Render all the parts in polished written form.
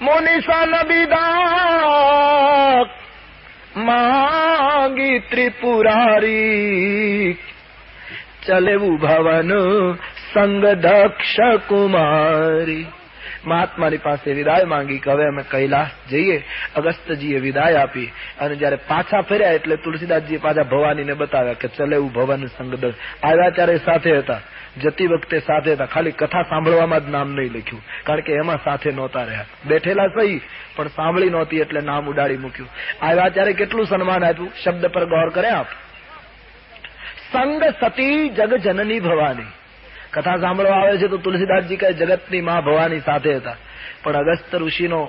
મુનિસન બિદા માંગી ત્રિપુરારી, ચલેવું ભવન સંગ દક્ષ કુમારી. મહાત્માની પાસે વિદાય માંગી કે હવે અમે કૈલાસ જઈએ. અગસ્ત્યજીએ વિદાય આપી અને જયારે પાછા ફર્યા એટલે તુલસીદાસજીએ પાછા ભવાનીને બતાવ્યા કે ચલેવું ભવન સંગ દક્ષ. આવ્યા ત્યારે સાથે હતા, જતી વખતે સાથે હતા, ખાલી કથા સાંભળવામાં જ નામ નહીં લખ્યું, કારણ કે એમાં સાથે નહોતા રહ્યા. બેઠેલા સહી પણ સાંભળી નહોતી એટલે નામ ઉડાડી મૂક્યું. આવ્યા ત્યારે કેટલું સન્માન આપ્યું, શબ્દ પર ગૌર કરે આપ. સંગ સતી જગ જનની ભવાની. કથા સાંભળવા આવે છે તો તુલસીદાસજી કહે જગતની માં ભવાની સાથે હતા. પણ અગસ્ત્ય ઋષિનો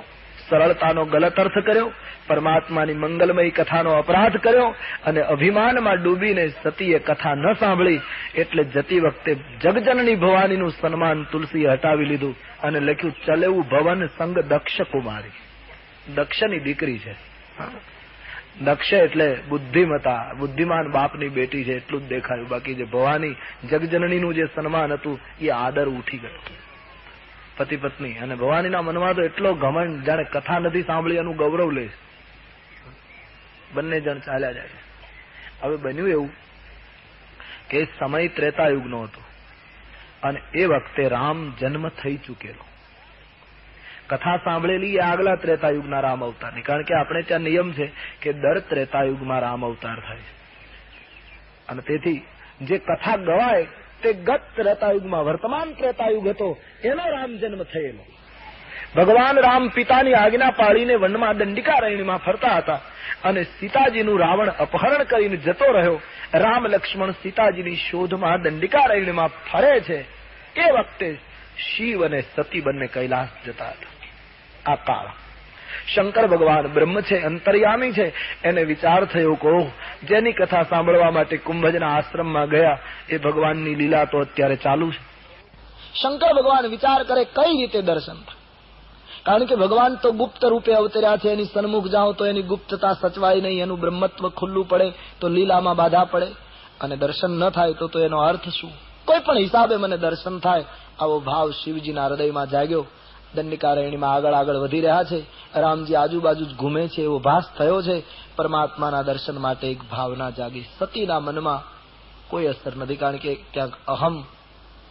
સરળતાનો ગલત અર્થ કર્યો, પરમાત્માની મંગલમય કથાનો અપરાધ કર્યો અને અભિમાનમાં ડૂબીને સતીએ કથા ન સાંભળી એટલે જતી વખતે જગજનની ભવાનીનું સન્માન તુલસીએ હટાવી લીધું અને લખ્યું ચલેવું ભવન સંગ દક્ષ કુમારી. દક્ષની દીકરી છે. દક્ષ એટલે બુદ્ધિમતા, બુદ્ધિમાન બાપની બેટી છે એટલું જ દેખાયું. બાકી જે ભવાની જગજનનીનું જે સન્માન હતું એ આદર ઉઠી ગયો. પતિ પત્ની અને ભવાનીના મનમાં તો એટલો ઘમંડ, જાણે કથા નથી સાંભળી એનું ગૌરવ લે. બંને જણ ચાલ્યા જાય. હવે બન્યું એવું કે સમય ત્રેતાયુગનો હતો અને એ વખતે રામ જન્મ થઈ ચૂકેલો. કથા સાંભળેલી એ આગલા ત્રેતાયુગના રામ અવતારની, કારણ કે આપણે ત્યાં નિયમ છે કે દર ત્રેતાયુગમાં રામ અવતાર થાય છે. અને તેથી જે કથા ગવાય તે ગત ત્રેતાયુગમાં, વર્તમાન ત્રેતાયુગ હતો એનો રામ જન્મ થયેલો. ભગવાન રામ પિતાની આજ્ઞા પાળીને વનમાં દંડિકારણ્યમાં ફરતા હતા અને સીતાજીનું રાવણ અપહરણ કરીને જતો રહ્યો. રામ લક્ષ્મણ સીતાજીની શોધમાં દંડિકારણ્યમાં ફરે છે. એ વખતે શિવ અને સતી બંને કૈલાસ જતા હતા. આ કાળ શંકર ભગવાન બ્રહ્મ છે, અંતર્યામી છે, એને વિચાર થયો કહો જેની કથા સાંભળવા માટે કુંભજના આશ્રમમાં ગયા એ ભગવાનની લીલા તો અત્યારે ચાલુ છે. શંકર ભગવાન વિચાર કરે કઈ રીતે દર્શન થાય, કારણ કે ભગવાન તો ગુપ્ત રૂપે અવતર્યા છે. એની સન્મુખ જાઓ તો એની ગુપ્તતા સચવાય નહીં, એનું બ્રહ્મત્વ ખુલ્લું પડે તો લીલામાં બાધા પડે અને દર્શન ન થાય તો એનો અર્થ શું? કોઈ પણ હિસાબે મને દર્શન થાય આવો ભાવ શિવજીના હૃદયમાં જાગ્યો. દંડિકારણ્યમાં આગળ આગળ વધી રહ્યા છે. રામજી આજુબાજુ જ ઘૂમે છે એવો ભાસ થયો છે. પરમાત્માના દર્શન માટે એક ભાવના જાગી. સતીના મનમાં કોઈ અસર નથી, કારણ કે ક્યાંક અહમ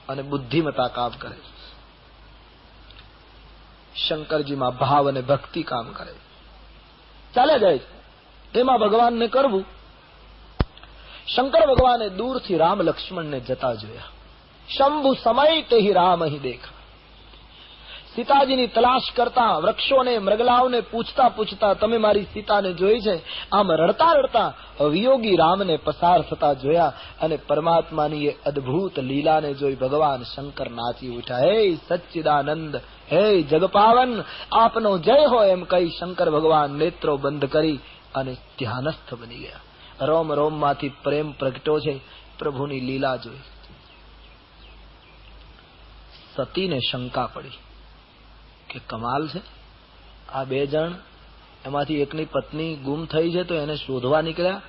અને બુદ્ધિમતા કામ કરે. શંકરજીમાં ભાવ અને ભક્તિ કામ કરે. ચાલે જાય એમાં ભગવાનને કરવું. શંકર ભગવાને દૂરથી રામ લક્ષ્મણને જતા જોયા. શંભુ સમય તે રામ અહીં દેખા. સીતાજીની તલાશ કરતા વૃક્ષોને મૃગલાઓને પૂછતા પૂછતા તમે મારી સીતાને જોઈ છે, આમ રડતા રડતા વિયોગી રામને પસાર થતા જોયા અને પરમાત્માની એ અદભુત લીલાને જોઈ ભગવાન શંકર નાચી ઉઠ્યા. હે સચ્ચિદાનંદ, હે જગપાવન, આપનો જય હો એમ કહી શંકર ભગવાન નેત્રો બંધ કરી અને ધ્યાનસ્થ બની ગયા. રોમ રોમ માંથી પ્રેમ પ્રગટ્યો છે પ્રભુની લીલા જોઈ. સતીને શંકા પડી કે કમાલ છે, આ બે જણ એમાંથી એકની પત્ની ગુમ થઈ છે તો એને શોધવા નીકળ્યા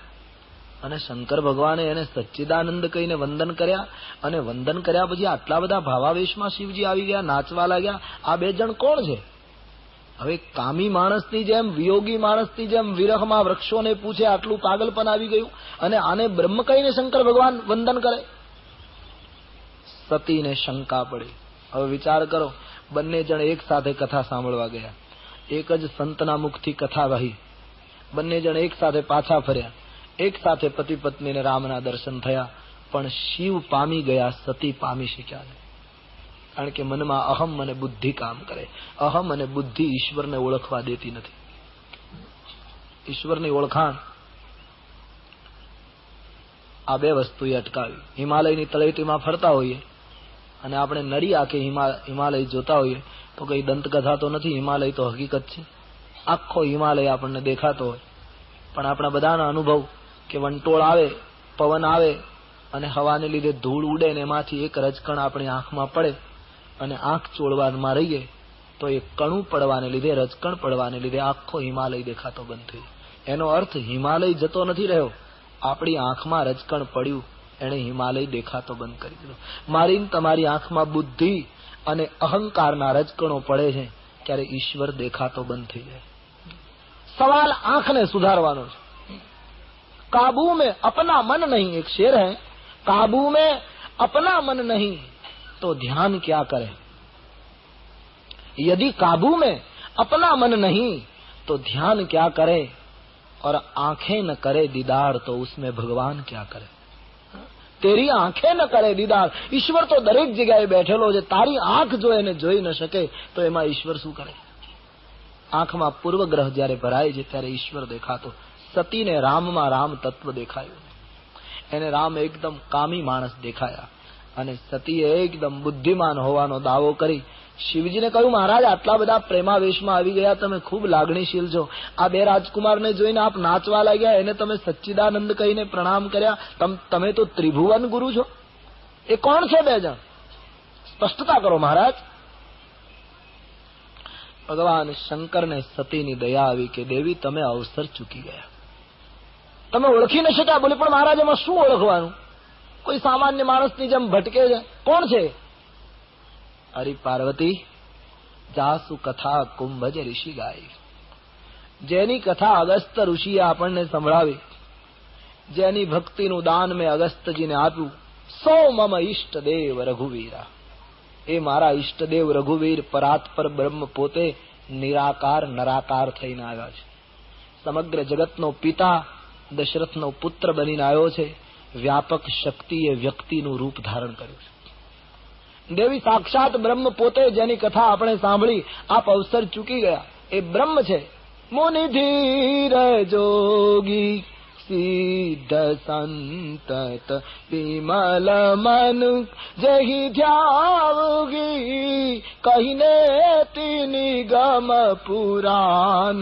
અને શંકર ભગવાને એને સચ્ચિદાનંદ કહીને વંદન કર્યા અને વંદન કર્યા પછી આટલા બધા ભાવાવેશમાં શિવજી આવી ગયા, નાચવા લાગ્યા. આ બે જણ કોણ છે? હવે કામી માણસની જેમ, વિયોગી માણસની જેમ વિરહમાં વૃક્ષોને પૂછે, આટલું પાગલપન આવી ગયું અને આને બ્રહ્મ કહીને શંકર ભગવાન વંદન કરે. સતીને શંકા પડી. હવે વિચાર કરો, બંને જણ એક સાથે કથા સાંભળવા ગયા, એક જ સંતના મુખથી કથા વહી, બંને જણ એક સાથે પાછા ફર્યા, એક સાથે પતિ પત્નીને રામના દર્શન થયા, પણ શિવ પામી ગયા, સતી પામી શક્યા નહીં. કારણ કે મનમાં અહમ અને બુદ્ધિ કામ કરે. અહમ અને બુદ્ધિ ઈશ્વરને ઓળખવા દેતી નથી. ઈશ્વરની ઓળખાણ આ બે વસ્તુએ અટકાવી. હિમાલયની તળેટીમાં ફરતા હોઈએ અને આપણે નરી આંખે હિમાલય જોતા હોઈએ તો કઈ દંતકથા તો નથી, હિમાલય તો હકીકત છે. આખો હિમાલય આપણને દેખાતો હોય, પણ આપણા બધાના અનુભવ કે વંટોળ આવે, પવન આવે અને હવાને લીધે ધૂળ ઉડે ને એમાંથી એક રજકણ આપણી આંખમાં પડે અને આંખ ચોળવામાં રહીએ તો એ કણું પડવાને લીધે, રજકણ પડવાને લીધે આખો હિમાલય દેખાતો બંધ થયો. એનો અર્થ હિમાલય જતો નથી રહ્યો, આપણી આંખમાં રજકણ પડ્યું એને હિમાલય દેખાતો બંધ કરી દીધો. મારી તમારી આંખમાં બુદ્ધિ અને અહંકારના રજકણો પડે છે ત્યારે ઈશ્વર દેખાતો બંધ થઈ જાય. સવાલ આંખને સુધારવાનો છે. काबू में अपना मन नहीं, एक शेर है, काबू में अपना मन नहीं तो ध्यान क्या करे. यदि काबू में अपना मन नहीं तो ध्यान क्या करे, और आंखें न करे दीदार तो उसमें भगवान क्या करे. તેરી આંખે ન કરે દીદાર, ઈશ્વર તો દરેક જગ્યાએ બેઠેલો છે. તારી આંખ જો એને જોઈ ન શકે તો એમાં ઈશ્વર શું કરે. આંખમાં પૂર્વગ્રહ જયારે ભરાય છે ત્યારે ઈશ્વર દેખાતો. સતીને રામમાં રામ તત્વ દેખાયું. એને રામ એકદમ કામી માણસ દેખાયા અને સતીએ એકદમ બુદ્ધિમાન હોવાનો દાવો કરી શિવજીને કહ્યું, મહારાજ આટલા બધા પ્રેમાવેશમાં આવી ગયા, તમે ખૂબ લાગણીશીલ છો. આ બે રાજકુમારને જોઈને આપ નાચવા લાગ્યા, એને તમે સચ્ચિદાનંદ કહીને પ્રણામ કર્યા. તમે તો ત્રિભુવન ગુરુ છો. એ કોણ છે બે જણ? સ્પષ્ટતા કરો મહારાજ. ભગવાન શંકરને સતીની દયા આવી કે દેવી તમે અવસર ચૂકી ગયા, તમે ઓળખી ન શક્યા. બોલે પણ મહારાજ એમાં શું ઓળખવાનું, કોઈ સામાન્ય માણસની જેમ ભટકે છે. કોણ છે? અરે પાર્વતી, જાસુ કથા કુંભજ ઋષિ ગાય. જેની કથા અગસ્ત ઋષિએ આપણને સંભળાવી, જેની ભક્તિનું દાન મેં અગસ્તજીને આપ્યું, સો મમ ઈષ્ટદેવ રઘુવીરા. એ મારા ઈષ્ટદેવ રઘુવીર પરાત્પર બ્રહ્મ પોતે નિરાકાર નરાકાર થઈને આવ્યા છે. સમગ્ર જગતનો પિતા દશરથનો પુત્ર બનીને આવ્યો છે. વ્યાપક શક્તિએ વ્યક્તિનું રૂપ ધારણ કર્યું છે. દેવી સાક્ષાત બ્રહ્મ પોતે, જેની કથા આપણે સાંભળી, આપ અવસર ચૂકી ગયા. એ બ્રહ્મ છે. મુનિ ધીર જોગી સિદ્ધ સંતત વિમલ મન જહી ધ્યાવગી કહીને તીની ગમ પુરાણ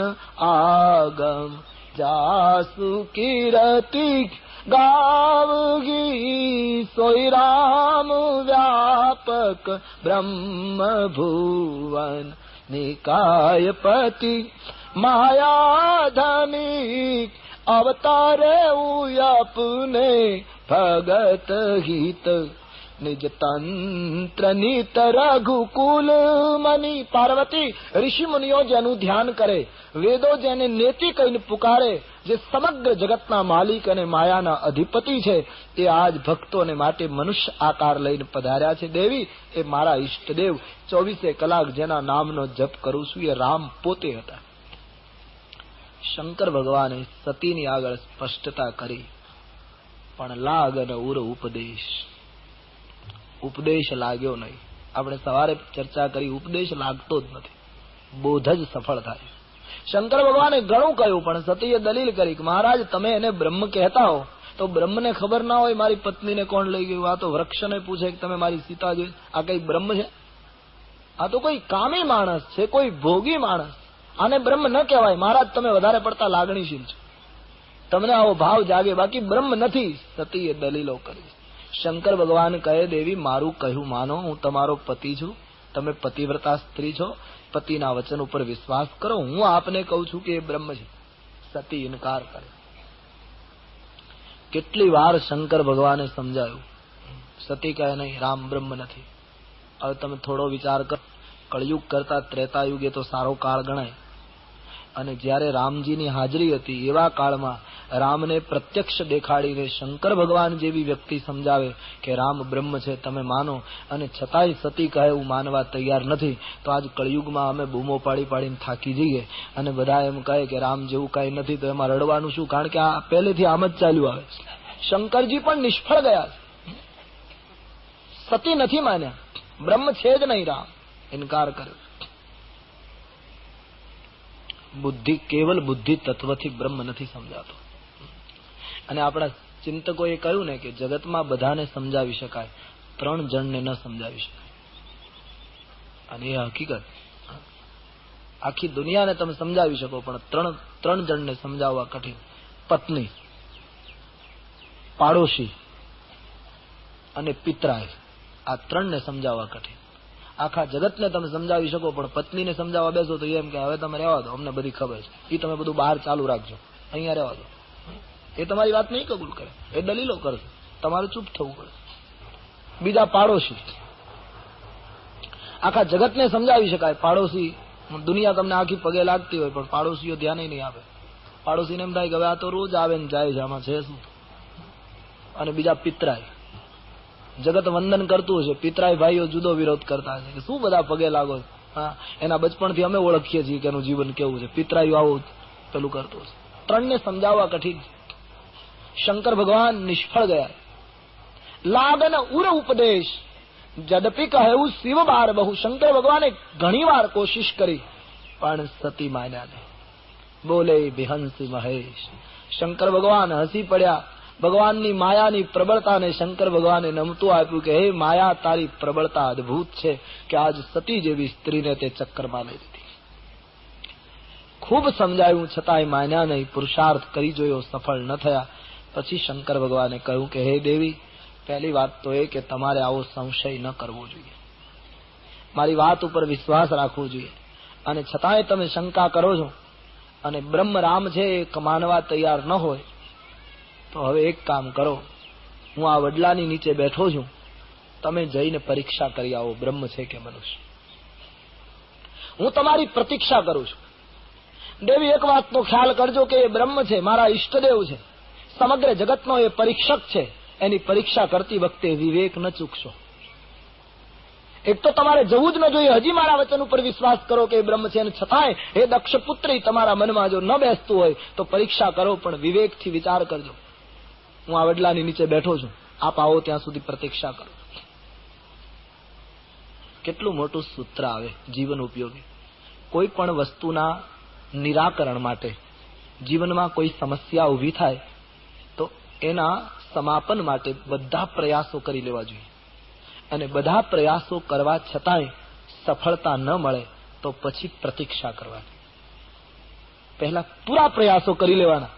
આગમ જાસુ કીર્તિ ગાવગી સોઈ રામ વ્યાપક બ્રહ્મ ભુવન નિકાયપતિ માયાધમી અવતારે આપને ભગત હિત નિજ તંત્ર નિત રઘુકુલ મની. પાર્વતી, ઋષિ મુનિઓ જેનું ધ્યાન કરે, વેદો જેને નેતિ કહીને પુકારે, જે સમગ્ર જગતના માલિક અને માયાના અધિપતિ છે, તે આજ ભક્તોને માટે મનુષ્ય આકાર લઈને પધાર્યા છે. દેવી, એ મારા ઈષ્ટદેવ 24 કલાક જેના નામનો જપ કરું છું, એ રામ પોતે હતા. શંકર ભગવાને સતીની આગળ સ્પષ્ટતા કરી, પણ લાગ અને ઉર ઉપદેશ લાગ્યો નહીં. આપણે સવારે ચર્ચા કરી, ઉપદેશ લાગતો જ નથી, બોધ જ સફળ થાય. શંકર ભગવાને ઘણું કહ્યું, પણ સતીએ દલીલ કરી કે મહારાજ તમે એને બ્રહ્મ કહેતા હો તો બ્રહ્મને ખબર ના હોય મારી પત્નીને કોણ લઈ ગયું. આ તો વૃક્ષને પૂછે કે તમે મારી સીતા જોઈ, આ કઈ બ્રહ્મ છે? આ તો કોઈ કામી માણસ છે, કોઈ ભોગી માણસ. આને બ્રહ્મ ન કહેવાય. મહારાજ તમે વધારે પડતા લાગણીશીલ છો, તમને આવો ભાવ જાગે, બાકી બ્રહ્મ નથી. સતીએ દલીલો કરી. શંકર ભગવાન કહે, દેવી મારું કહ્યું માનો, હું તમારો પતિ છું, તમે પતિવ્રતા સ્ત્રી છો, પતિના વચન ઉપર વિશ્વાસ કરો. હું આપને કહું છું કે એ બ્રહ્મ છે. સતી ઇનકાર કરે. કેટલી વાર શંકર ભગવાને સમજાયું, સતી કહે નહીં, રામ બ્રહ્મ નથી. હવે તમે થોડો વિચાર કરો, કળયુગ કરતા ત્રેતાયુગ એ તો સારો કાળ ગણાય, અને જ્યારે રામજીની હાજરી હતી એવા કાળમાં રામને પ્રત્યક્ષ દેખાડીને શંકર ભગવાન જેવી વ્યક્તિ સમજાવે કે રામ બ્રહ્મ છે, તમે માનો, અને છતાંય સતી કહે હું માનવા તૈયાર નથી, તો આજ કળયુગમાં અમે બૂમો પાડી પાડીને થાકી જઈએ અને બધા એમ કહે કે રામ જેવું કઈ નથી, તો એમાં રડવાનું શું? કારણ કે આ પહેલેથી આમ જ ચાલ્યું આવે. શંકરજી પણ નિષ્ફળ ગયા. સતી નથી માન્યા, બ્રહ્મ છે જ નહીં, રામ ઇનકાર કર્યો. બુદ્ધિ, કેવલ બુદ્ધિ તત્વથી બ્રહ્મ નથી સમજાતો. અને આપણા ચિંતકોએ કહ્યું ને કે જગતમાં બધાને સમજાવી શકાય, 3 જણને ન સમજાવી શકાય. અને એ હકીકત. આખી દુનિયાને તમે સમજાવી શકો, પણ 3 જણને સમજાવવા કઠિન. પત્ની, પાડોશી અને પિતરાય, આ 3ને સમજાવવા કઠિન. આખા જગતને તમે સમજાવી શકો, પણ પત્નીને સમજાવવા બેસો તો એમ કે હવે તમે રહેવા દો, અમને બધી ખબર છે, એ તમે બધું બહાર ચાલુ રાખજો, અહીંયા રહેવા દો. એ તમારી વાત નહીં કબૂલ કરે, એ દલીલો કરશે, તમારે ચૂપ થવું પડે. બીજા પાડોશી, આખા જગતને સમજાવી શકાય, પાડોશી દુનિયા તમને આખી પગે લાગતી હોય પણ પાડોશીઓ ધ્યાન નહીં આપે. પાડોશીને એમ થાય કે હવે આ તો રોજ આવે ને જાય છે, આમાં છે શું. અને બીજા પિતરાય જગત વંદન કરતું હશે, પિતરાય ભાઈઓ જુદો વિરોધ કરતા હશે કે શું બધા પગે લાગો. હા, એના બચપણથી અમે ઓળખીએ છીએ કે એનું જીવન કેવું છે. પિતરાયું આવું પેલું કરતું હશે. ત્રણને સમજાવવા કઠિન. શંકર ભગવાન નિષ્ફળ ગયા. લાગન ઉર ઉપદેશ જદપી કહેવું શિવ બાર બહુ. શંકર ભગવાને ઘણી વાર કોશિશ કરી પણ સતી માન્યા નહીં. બોલે બિહંસી મહેશ. શંકર ભગવાન હસી પડ્યા. ભગવાનની માયાની પ્રબળતાને શંકર ભગવાને નમતું આપ્યું કે હે માયા, તારી પ્રબળતા અદભુત છે કે આજ સતી જેવી સ્ત્રીને તે ચક્કરમાં લઈ લીધી. ખૂબ સમજાયું છતાંય માન્યા નહીં. પુરુષાર્થ કરી જોયો, સફળ ન થયા. પછી શંકર ભગવાને કહ્યું કે હે દેવી, પહેલી વાત તો એ કે તમારે આવો સંશય ન કરવો જોઈએ, મારી વાત ઉપર વિશ્વાસ રાખવો જોઈએ. અને છતાંય તમે શંકા કરો છો અને બ્રહ્મ રામ છે એ માનવા તૈયાર ન હોય તો હવે એક કામ કરો, હું આ વડલાની નીચે બેઠો છું, તમે જઈને પરીક્ષા કરી આવો બ્રહ્મ છે કે મનુષ્ય. હું તમારી પ્રતીક્ષા કરું છું. દેવી, એક વાતનો ખ્યાલ કરજો કે એ બ્રહ્મ છે, મારા ઈષ્ટદેવ છે, સમગ્ર જગતનો એ પરીક્ષક છે. એની પરીક્ષા કરતી વખતે વિવેક ન ચૂકશો. એક તો તમારે જવું જ ન જોઈએ. હજી મારા વચન ઉપર વિશ્વાસ કરો કે એ બ્રહ્મ છે, અને છતાંય એ દક્ષ પુત્રી તમારા મનમાં જો ન બેસતું હોય તો પરીક્ષા કરો, પણ વિવેકથી વિચાર કરજો. હું આ વડલાની નીચે બેઠો છું, આપ આવો ત્યાં સુધી પ્રતીક્ષા કરો. કેટલું મોટું સૂત્ર આવે, જીવન ઉપયોગી. કોઈ પણ વસ્તુના નિરાકરણ માટે જીવનમાં કોઈ સમસ્યા ઊભી થાય તો એના સમાપન માટે બધા પ્રયાસો કરી લેવા જોઈએ. અને બધા પ્રયાસો કરવા છતાંય સફળતા ન મળે તો પછી પ્રતીક્ષા કરવાની. પહેલા પૂરા પ્રયાસો કરી લેવાના.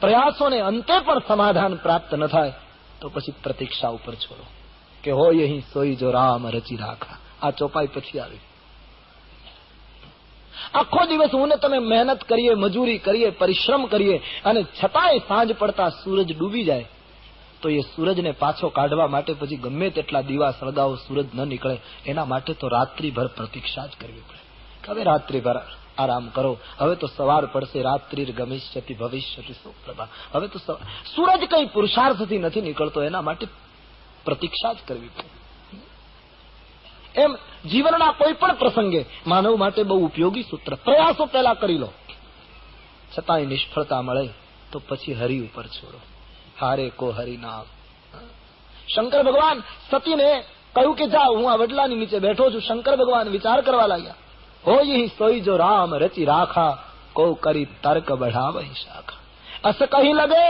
પ્રયાસોને અંતે પણ સમાધાન પ્રાપ્ત ન થાય તો પછી પ્રતીક્ષા ઉપર છોડો કે હોય અહીં સોઈ જો રામ રચી રાખા. આ ચોપાઈ પછી આવી. આખો દિવસ હું ને તમે મહેનત કરીએ, મજૂરી કરીએ, પરિશ્રમ કરીએ અને છતાંય સાંજ પડતા સૂરજ ડૂબી જાય તો એ સૂરજને પાછો કાઢવા માટે પછી ગમે તેટલા દીવા સળગાવો, સૂરજ ન નીકળે. એના માટે તો રાત્રિભર પ્રતીક્ષા જ કરવી પડે. હવે રાત્રિભર આરામ કરો, હવે તો સવાર પડશે. રાત્રિર ગમિષ્યતિ ભવિષ્યતિ સુપ્રભા. હવે તો સૂરજ કઈ પુરુષાર્થથી નથી નીકળતો, એના માટે પ્રતીક્ષા જ કરવી પડે. એમ જીવનના કોઈ પણ પ્રસંગે માનવ માટે બહુ ઉપયોગી સૂત્ર. પ્રયાસો પહેલા કરી લો, છતાંય નિષ્ફળતા મળે તો પછી હરિ ઉપર છોડો. હારે કો હરિ નામ. શંકર ભગવાન સતીને કહ્યું કે જાઓ, હું આ વડલાની નીચે બેઠો છું. શંકર ભગવાન વિચાર કરવા લાગ્યા. હોય સોઈ જો રામ રચી રાખા, કો કરી તર્ક બઢાવઈ શાખા. અસ કહી લગે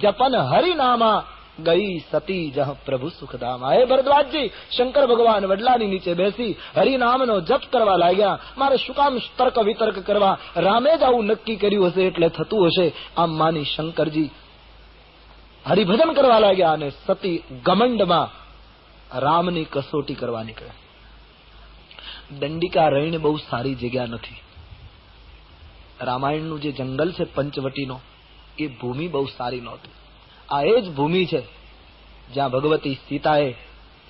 જપન હરિ નામા, ગઈ સતી જહ પ્રભુ સુખધામા. હે ભરદ્વાજજી, શંકર ભગવાન વડલાની નીચે બેસી હરિનામનો જપ કરવા લાગ્યા. મારે શું કામ તર્ક વિતર્ક કરવા? રામે જ આવું નક્કી કર્યું હશે એટલે થતું હશે. આમ માની શંકરજી હરિભજન કરવા લાગ્યા અને સતી ઘમંડમાં રામની કસોટી કરવા નીકળ્યા. દંડિકા રૈણ બહુ સારી જગ્યા નથી. રામાયણનું જે જંગલ છે પંચવટીનો, એ ભૂમિ બહુ સારી નહોતી. આ એ જ ભૂમિ છે જ્યાં ભગવતી સીતાએ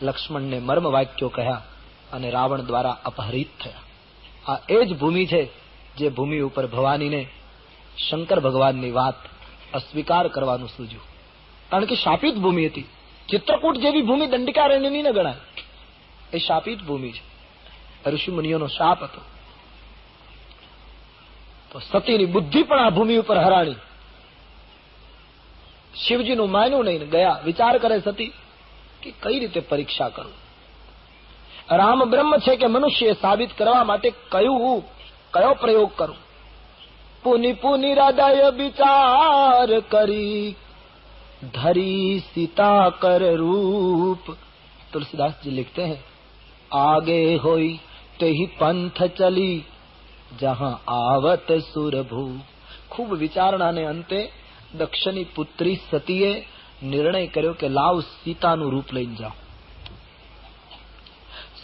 લક્ષ્મણને મર્મ વાક્યો કહ્યા અને રાવણ દ્વારા અપહરિત થયા. આ એ જ ભૂમિ છે જે ભૂમિ ઉપર ભવાનીને શંકર ભગવાનની વાત અસ્વીકાર કરવાનું સૂઝ્યું. કારણ કે શાપિત ભૂમિ હતી. ચિત્રકૂટ જેવી ભૂમિ દંડિકારણ્યની ન ગણાય. એ શાપિત ભૂમિ છે. ઋષિ મુનિઓનો શાપ હતો. તો સતીની બુદ્ધિ પણ આ ભૂમિ ઉપર હરાણી. શિવજીનું માન્યું નહીં ને ગયા. વિચાર કરે સતી કે કઈ રીતે પરીક્ષા કરું? રામ બ્રહ્મ છે કે મનુષ્ય સાબિત કરવા માટે કયો પ્રયોગ કરું? પુનિ પુનિ હૃદય વિચાર કરી, ધરી સીતા કર રૂપ. तुलसीदास जी लिखते हैं, आगे होई ते ही पंथ चली, जहां आवत सुरभू. खूब વિચારણાને અંતે દક્ષની પુત્રી સતીએ નિર્ણય કર્યો કે લાવ સીતાનું રૂપ લઈને જાઓ.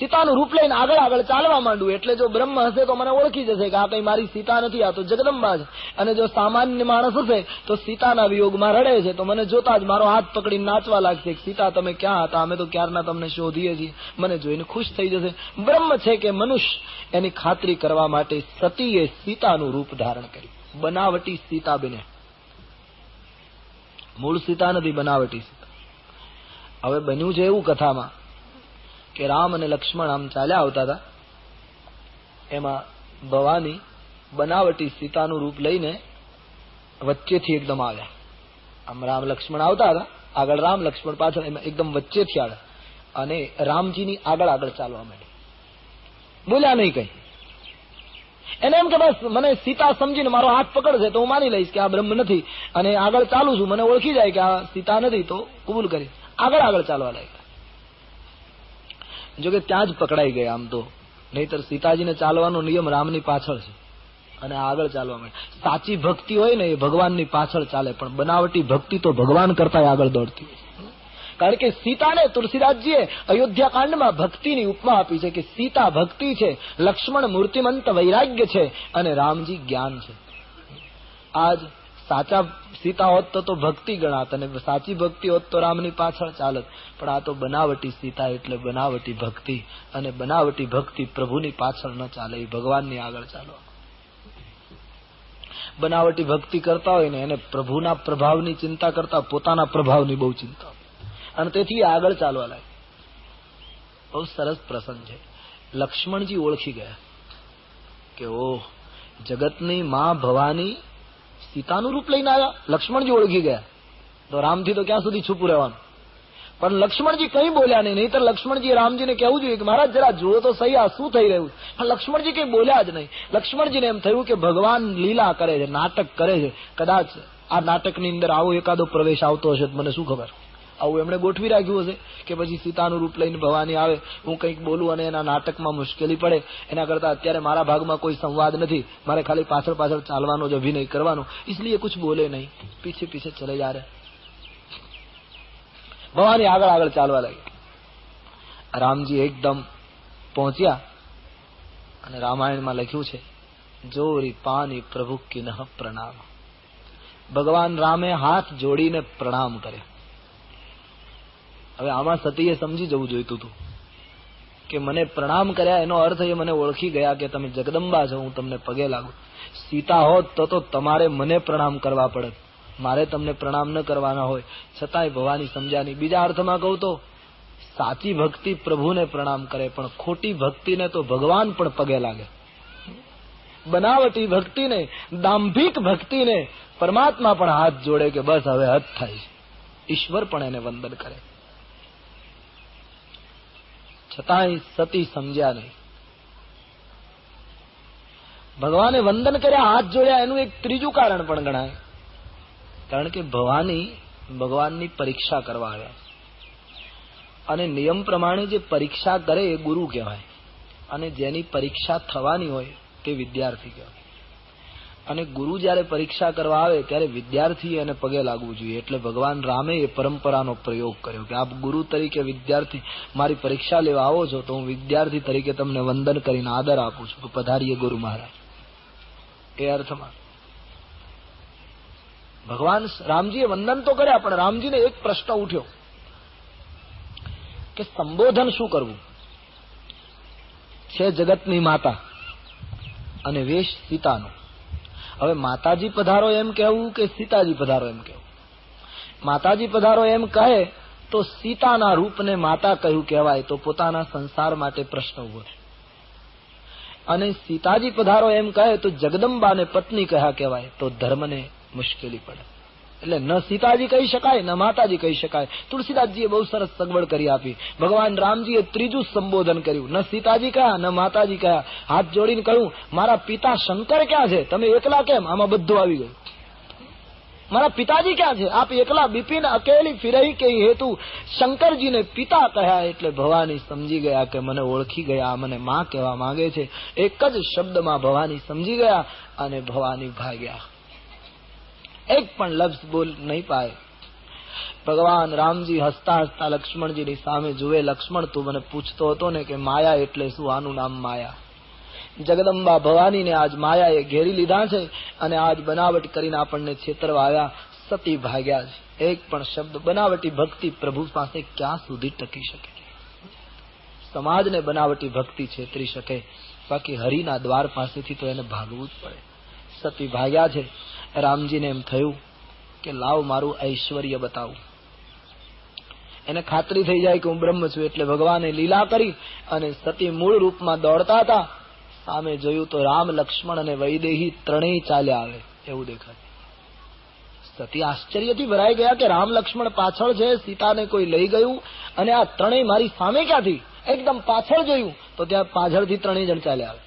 સીતાનું રૂપ લઈને આગળ આગળ ચાલવા માંડું એટલે જો બ્રહ્મ હશે તો મને ઓળખી જશે કે આ કઈ મારી સીતા નથી, આ તો જગદંબા છે. અને જો સામાન્ય માણસ હશે તો સીતાના વિયોગમાં રડે છે તો મને જોતા જ મારો હાથ પકડીને નાચવા લાગશે, સીતા તમે ક્યાં હતા, અમે તો ક્યારના તમને શોધીએ છીએ. મને જોઈને ખુશ થઈ જશે. બ્રહ્મ છે કે મનુષ્ય, એની ખાતરી કરવા માટે સતીએ સીતાનું રૂપ ધારણ કર્યું. બનાવટી સીતા બને, મૂળ સીતા નથી, બનાવટી સીતા. હવે બન્યું છે એવું કથામાં કે રામ અને લક્ષ્મણ આમ ચાલ્યા આવતા હતા, એમાં ભવાની બનાવટી સીતાનું રૂપ લઈને વચ્ચેથી એકદમ આવ્યા. આમ રામ લક્ષ્મણ આવતા હતા, આગળ રામ લક્ષ્મણ પાછળ, એમાં એકદમ વચ્ચેથી આવ્યા અને રામજીની આગળ આગળ ચાલવા માંડ્યા. બોલ્યા નહીં કઈ. એને એમ કે બસ મને સીતા સમજીને મારો હાથ પકડશે તો હું માની લઈશ કે આ બ્રહ્મ નથી, અને આગળ ચાલું છું, મને ઓળખી જાય કે આ સીતા નથી તો કબૂલ કરી આગળ આગળ ચાલવા લાગ્યા. જોકે ત્યાં જ પકડાઈ ગયા આમ તો, નહીતર સીતાજીને ચાલવાનો નિયમ રામની પાછળ છે અને આગળ ચાલવા માંડે. સાચી ભક્તિ હોય ને એ ભગવાનની પાછળ ચાલે, પણ બનાવટી ભક્તિ તો ભગવાન કરતા આગળ દોડતી હોય. કારણ કે સીતાને તુલસીદાસજીએ અયોધ્યા કાંડમાં ભક્તિની ઉપમા આપી છે કે સીતા ભક્તિ છે, લક્ષ્મણ મૂર્તિમંત વૈરાગ્ય છે અને રામજી જ્ઞાન છે. આજ સાચા સીતા હોત તો ભક્તિ ગણાત અને સાચી ભક્તિ હોત તો રામની પાછળ ચાલત, પણ આ તો બનાવટી સીતા એટલે બનાવટી ભક્તિ, અને બનાવટી ભક્તિ પ્રભુની પાછળ ન ચાલે, એ ભગવાનની આગળ ચાલો. બનાવટી ભક્તિ કરતા હોય ને એને પ્રભુના પ્રભાવની ચિંતા કરતા પોતાના પ્રભાવની બહુ ચિંતા, અને તેથી આગળ ચાલવા લાગે. બહુ સરસ પ્રસંગ છે. લક્ષ્મણજી ઓળખી ગયા કે ઓહ, જગતની માં ભવાની સીતાનું રૂપ લઈને આવ્યા. લક્ષ્મણજી ઓળખી ગયા. તો રામથી તો ક્યાં સુધી છુપું રહેવાનું. પણ લક્ષ્મણજી કઈ બોલ્યા નહીં, નહીતર લક્ષ્મણજીએ રામજીને કહેવું જોઈએ કે મહારાજ જરા જુઓ તો સહી આ શું થઈ રહ્યું. પણ લક્ષ્મણજી કઈ બોલ્યા જ નહીં. લક્ષ્મણજીને એમ થયું કે ભગવાન લીલા કરે છે, નાટક કરે છે, કદાચ આ નાટકની અંદર આવો એકાદો પ્રવેશ આવતો હશે તો મને શું ખબર. આવું એમણે ગોઠવી રાખ્યું હશે કે પછી સીતાનું રૂપ લઈને ભવાની આવે, હું કંઈક બોલું અને એના નાટકમાં મુશ્કેલી પડે, એના કરતા અત્યારે મારા ભાગમાં કોઈ સંવાદ નથી, મારે ખાલી પાછળ પાછળ ચાલવાનો જ અભિનય કરવાનો, इसलिए कुछ बोले नहीं, पीछे पीछे चले जा रहे. ભવાની આગળ આગળ ચાલવા લાગી. રામજી એકદમ પહોંચ્યા અને રામાયણમાં લખ્યું છે જોરી પાની પ્રભુ કિનહ પ્રણામ. ભગવાન રામે હાથ જોડીને પ્રણામ કર્યા. હવે આમાં સતીએ સમજી જવું જોઈતું હતું કે મને પ્રણામ કર્યા એનો અર્થ એ મને ઓળખી ગયા કે તમે જગદંબા છો, હું તમને પગે લાગુ. સીતા હોત તો તમારે મને પ્રણામ કરવા પડે, મારે તમને પ્રણામ ન કરવાના હોય, છતાંય ભવાની સમજ્યા નહીં. બીજા અર્થમાં કહું તો સાચી ભક્તિ પ્રભુને પ્રણામ કરે, પણ ખોટી ભક્તિને તો ભગવાન પણ પગે લાગે. બનાવટી ભક્તિને, દાંભિક ભક્તિને પરમાત્મા પણ હાથ જોડે કે બસ હવે હદ થાય છે. ઈશ્વર પણ એને વંદન કરે, છતાંય સતી સમજ્યા નહીં. ભગવાને વંદન કર્યા, હાથ જોડ્યા, એનું એક ત્રીજું કારણ પણ ગણાય. કારણ કે ભવાની ભગવાનની પરીક્ષા કરવા આવ્યા, અને નિયમ પ્રમાણે જે પરીક્ષા કરે એ ગુરુ કહેવાય, અને જેની પરીક્ષા થવાની હોય તે વિદ્યાર્થી કહેવાય. અને ગુરુ જયારે પરીક્ષા કરવા આવે ત્યારે વિદ્યાર્થીએ એને પગે લાગવું જોઈએ. એટલે ભગવાન રામે એ પરંપરાનો પ્રયોગ કર્યો કે આપ ગુરુ તરીકે વિદ્યાર્થી મારી પરીક્ષા લેવા આવો છો તો હું વિદ્યાર્થી તરીકે તમને વંદન કરીને આદર આપું છું, પધારીએ ગુરુ મહારાજ. એ અર્થમાં ભગવાન રામજીએ વંદન તો કર્યા, પણ રામજીને એક પ્રશ્ન ઉઠ્યો કે સંબોધન શું કરવું. છે જગતની માતા અને વેશ સીતાનો. હવે માતાજી પધારો એમ કહેવું કે સીતાજી પધારો એમ કહેવું. માતાજી પધારો એમ કહે તો સીતાના રૂપને માતા કહ્યું કહેવાય, તો પોતાના સંસાર માટે પ્રશ્ન ઉભો થાય. અને સીતાજી પધારો એમ કહે તો જગદંબાને પત્ની કહ્યા કહેવાય, તો ધર્મને મુશ્કેલી પડે. એટલે ન સીતાજી કહી શકાય ન માતાજી કહી શકાય. તુલસીદાસજીએ બહુ સરસ સગવડ કરી આપી. ભગવાન રામજીએ ત્રીજું સંબોધન કર્યું, ન સીતાજી કહ્યા ન માતાજી કહ્યા. હાથ જોડીને કહ્યું મારા પિતા શંકર ક્યાં છે, તમે એકલા કેમ? આમાં બધું આવી ગયું. મારા પિતાજી ક્યાં છે, આપ એકલા બિપિન અકેલી ફિરહી કે હેતુ. શંકરજીને પિતા કહ્યા એટલે ભવાની સમજી ગયા કે મને ઓળખી ગયા, મને માં કહેવા માંગે છે. એક જ શબ્દમાં ભવાની સમજી ગયા અને ભવાની ભાગ્યા. એક પણ લફ્ઝ બોલ નહીં પાય. ભગવાન રામજી હસતા હસતા લક્ષ્મણજીની સામે જુએ. લક્ષ્મણ, તું મને પૂછતો હતો ને કે માયા એટલે શું? આનું નામ માયા. જગદંબા ભવાનીને આજ માયાએ ઘેરી લીધા છે અને આજ બનાવટ કરીને આપણને છેતરવા આવ્યા. સતી ભાગ્યા છે. એક પણ શબ્દ બનાવટી ભક્તિ પ્રભુ પાસે ક્યાં સુધી ટકી શકે? સમાજને બનાવટી ભક્તિ છેતરી શકે, બાકી હરિના દ્વાર પાસેથી તો એને ભાગવું જ પડે. સતી ભાગ્યા છે. રામજીને એમ થયું કે લાવ મારું ઐશ્વર્ય બતાવું. એને ખાતરી થઈ જાય કે હું બ્રહ્મ છું. એટલે ભગવાને લીલા કરી અને સતી મૂળ રૂપમાં દોડતા હતા. સામે જોયું તો રામ, લક્ષ્મણ અને વૈદેહી ત્રણેય ચાલ્યા આવે એવું દેખાય. સતી આશ્ચર્યથી ભરાઈ ગયા કે રામ લક્ષ્મણ પાછળ છે, સીતાને કોઈ લઈ ગયું અને આ ત્રણેય મારી સામે ક્યાંથી? એકદમ પાછળ જોયું તો ત્યાં પાછળથી ત્રણેય જણ ચાલ્યા આવે.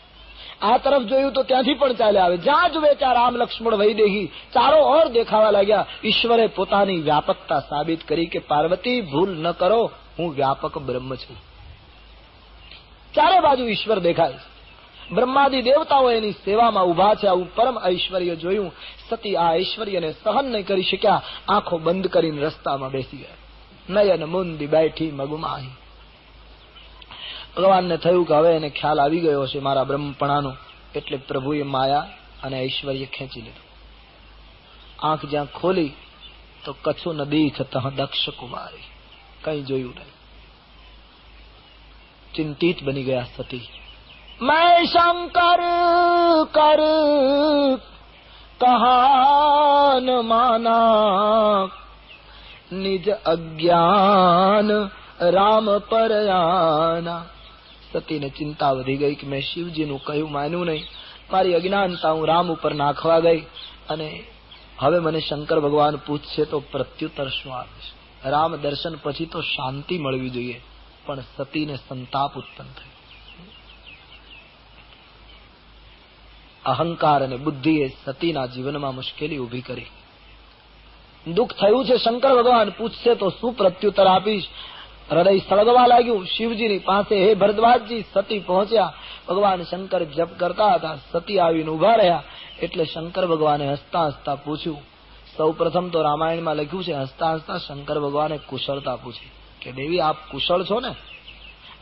આ તરફ જોયું તો ત્યાંથી પણ ચાલ્યા આવે. જ્યાં જુએ ત્યાં રામ, લક્ષ્મણ, વૈદેહી ચારો ઓર દેખાવા લાગ્યા. ઈશ્વરે પોતાની વ્યાપકતા સાબિત કરી કે પાર્વતી, ભૂલ ન કરો, હું વ્યાપક બ્રહ્મ છું. ચારે બાજુ ઈશ્વર દેખાય. બ્રહ્માદિ દેવતાઓ એની સેવામાં ઉભા છે. આવું પરમ ઐશ્વર્ય જોયું. સતી આ ઐશ્વર્યને સહન નહીં કરી શક્યા. આંખો બંધ કરીને રસ્તામાં બેસી ગયા. નયન મુંદી બેઠી મગુમાહી. ભગવાનને થયું કે હવે એને ખ્યાલ આવી ગયો છે મારા બ્રહ્મપણાનો. એટલે પ્રભુએ માયા અને ઐશ્વર્ય ખેંચી લીધું. આંખ જ્યાં ખોલી તો કछु નદી તહ દક્ષ કુમારી. કઈ જોયું નહીં. ચિંતિત બની ગયા સતી. मैं शंकर कर कहा न माना, निज अज्ञान राम पर आना. સતીને ચિંતા વધી ગઈ કે મેં શિવજીનું કહ્યું માન્યું નહીં. મારી અજ્ઞાનતા હું રામ ઉપર નાખવા ગઈ અને હવે મને શંકર ભગવાન પૂછશે તો પ્રત્યુત્તર શું આપીશ? રામ દર્શન પછી તો શાંતિ મળવી જોઈએ, પણ સતીને સંતાપ ઉત્પન્ન થઈ. અહંકાર અને બુદ્ધિએ સતીના જીવનમાં મુશ્કેલી ઉભી કરી. દુઃખ થયું છે. શંકર ભગવાન પૂછશે તો શું પ્રત્યુત્તર આપીશ? હૃદય સળગવા લાગ્યું. શિવજીની પાસે, હે ભરદ્વાજજી, સતી પહોંચ્યા. ભગવાન શંકર જપ કરતા હતા. સતી આવીને ઉભા રહ્યા. એટલે શંકર ભગવાને હસતા હસતા પૂછ્યું. સૌ પ્રથમ તો રામાયણમાં લખ્યું છે, હસતા હસતા શંકર ભગવાને કુશળતા પૂછી કે દેવી આપ કુશળ છો ને?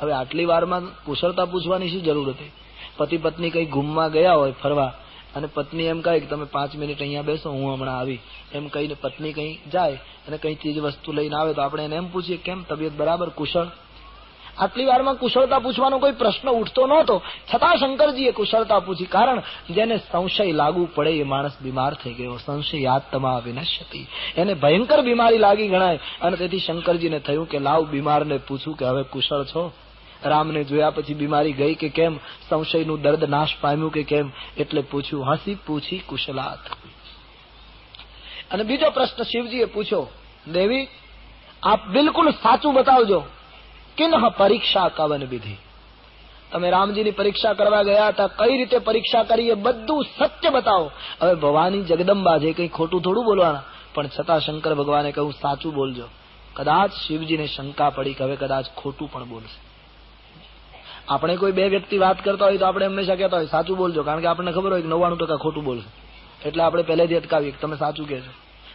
હવે આટલી વારમાં કુશળતા પૂછવાની શી જરૂર હતી? પતિ પત્ની કઈ ઘૂમવા ગયા હોય ફરવા અને પત્ની એમ કહે કે તમે 5 મિનિટ અહીંયા બેસો, હું હમણાં આવી, એમ કહીને પત્ની કઈ જાય અને કઈ ચીજ વસ્તુ લઈને આવે તો આપણે એને એમ પૂછીએ કેમ તબિયત બરાબર, કુશળ? આટલી વારમાં કુશળતા પૂછવાનો કોઈ પ્રશ્ન ઉઠતો નહોતો. છતાં શંકરજીએ કુશળતા પૂછી. કારણ જેને સંશય લાગુ પડે એ માણસ બીમાર થઈ ગયો. સંશયાત્મા વિનશ્યતિ. એને ભયંકર બીમારી લાગી ગણાય. અને તેથી શંકરજીને થયું કે લાવ બીમારને પૂછું કે હવે કુશળ છો? રામને જોયા પછી બીમારી ગઈ કે કેમ? સંશયનું દર્દ નાશ પામ્યું કે કેમ? એટલે પૂછ્યું. હસી પૂછી કુશલાત. અને બીજો પ્રશ્ન શિવજીએ પૂછ્યો, દેવી આપ બિલકુલ સાચું બતાવજો. કિન્હ પરીક્ષા કવન વિધિ. તમે રામજીની પરીક્ષા કરવા ગયા હતા, કઈ રીતે પરીક્ષા કરી એ બધું સત્ય બતાવો. હવે ભવાની જગદંબા છે, કઈ ખોટું થોડું બોલવાના. પણ છતાં શંકર ભગવાને કહ્યું સાચું બોલજો. કદાચ શિવજીને શંકા પડી કે હવે કદાચ ખોટું પણ બોલશે. આપણે કોઈ બે વ્યક્તિ વાત કરતા હોય તો આપણે હંમેશા કહેતા હોય સાચું બોલજો, કારણ કે આપણને ખબર હોય કે 99% ખોટું બોલશે. એટલે આપણે પહેલેથી અટકાવીએ કે તમે સાચું કહેજો.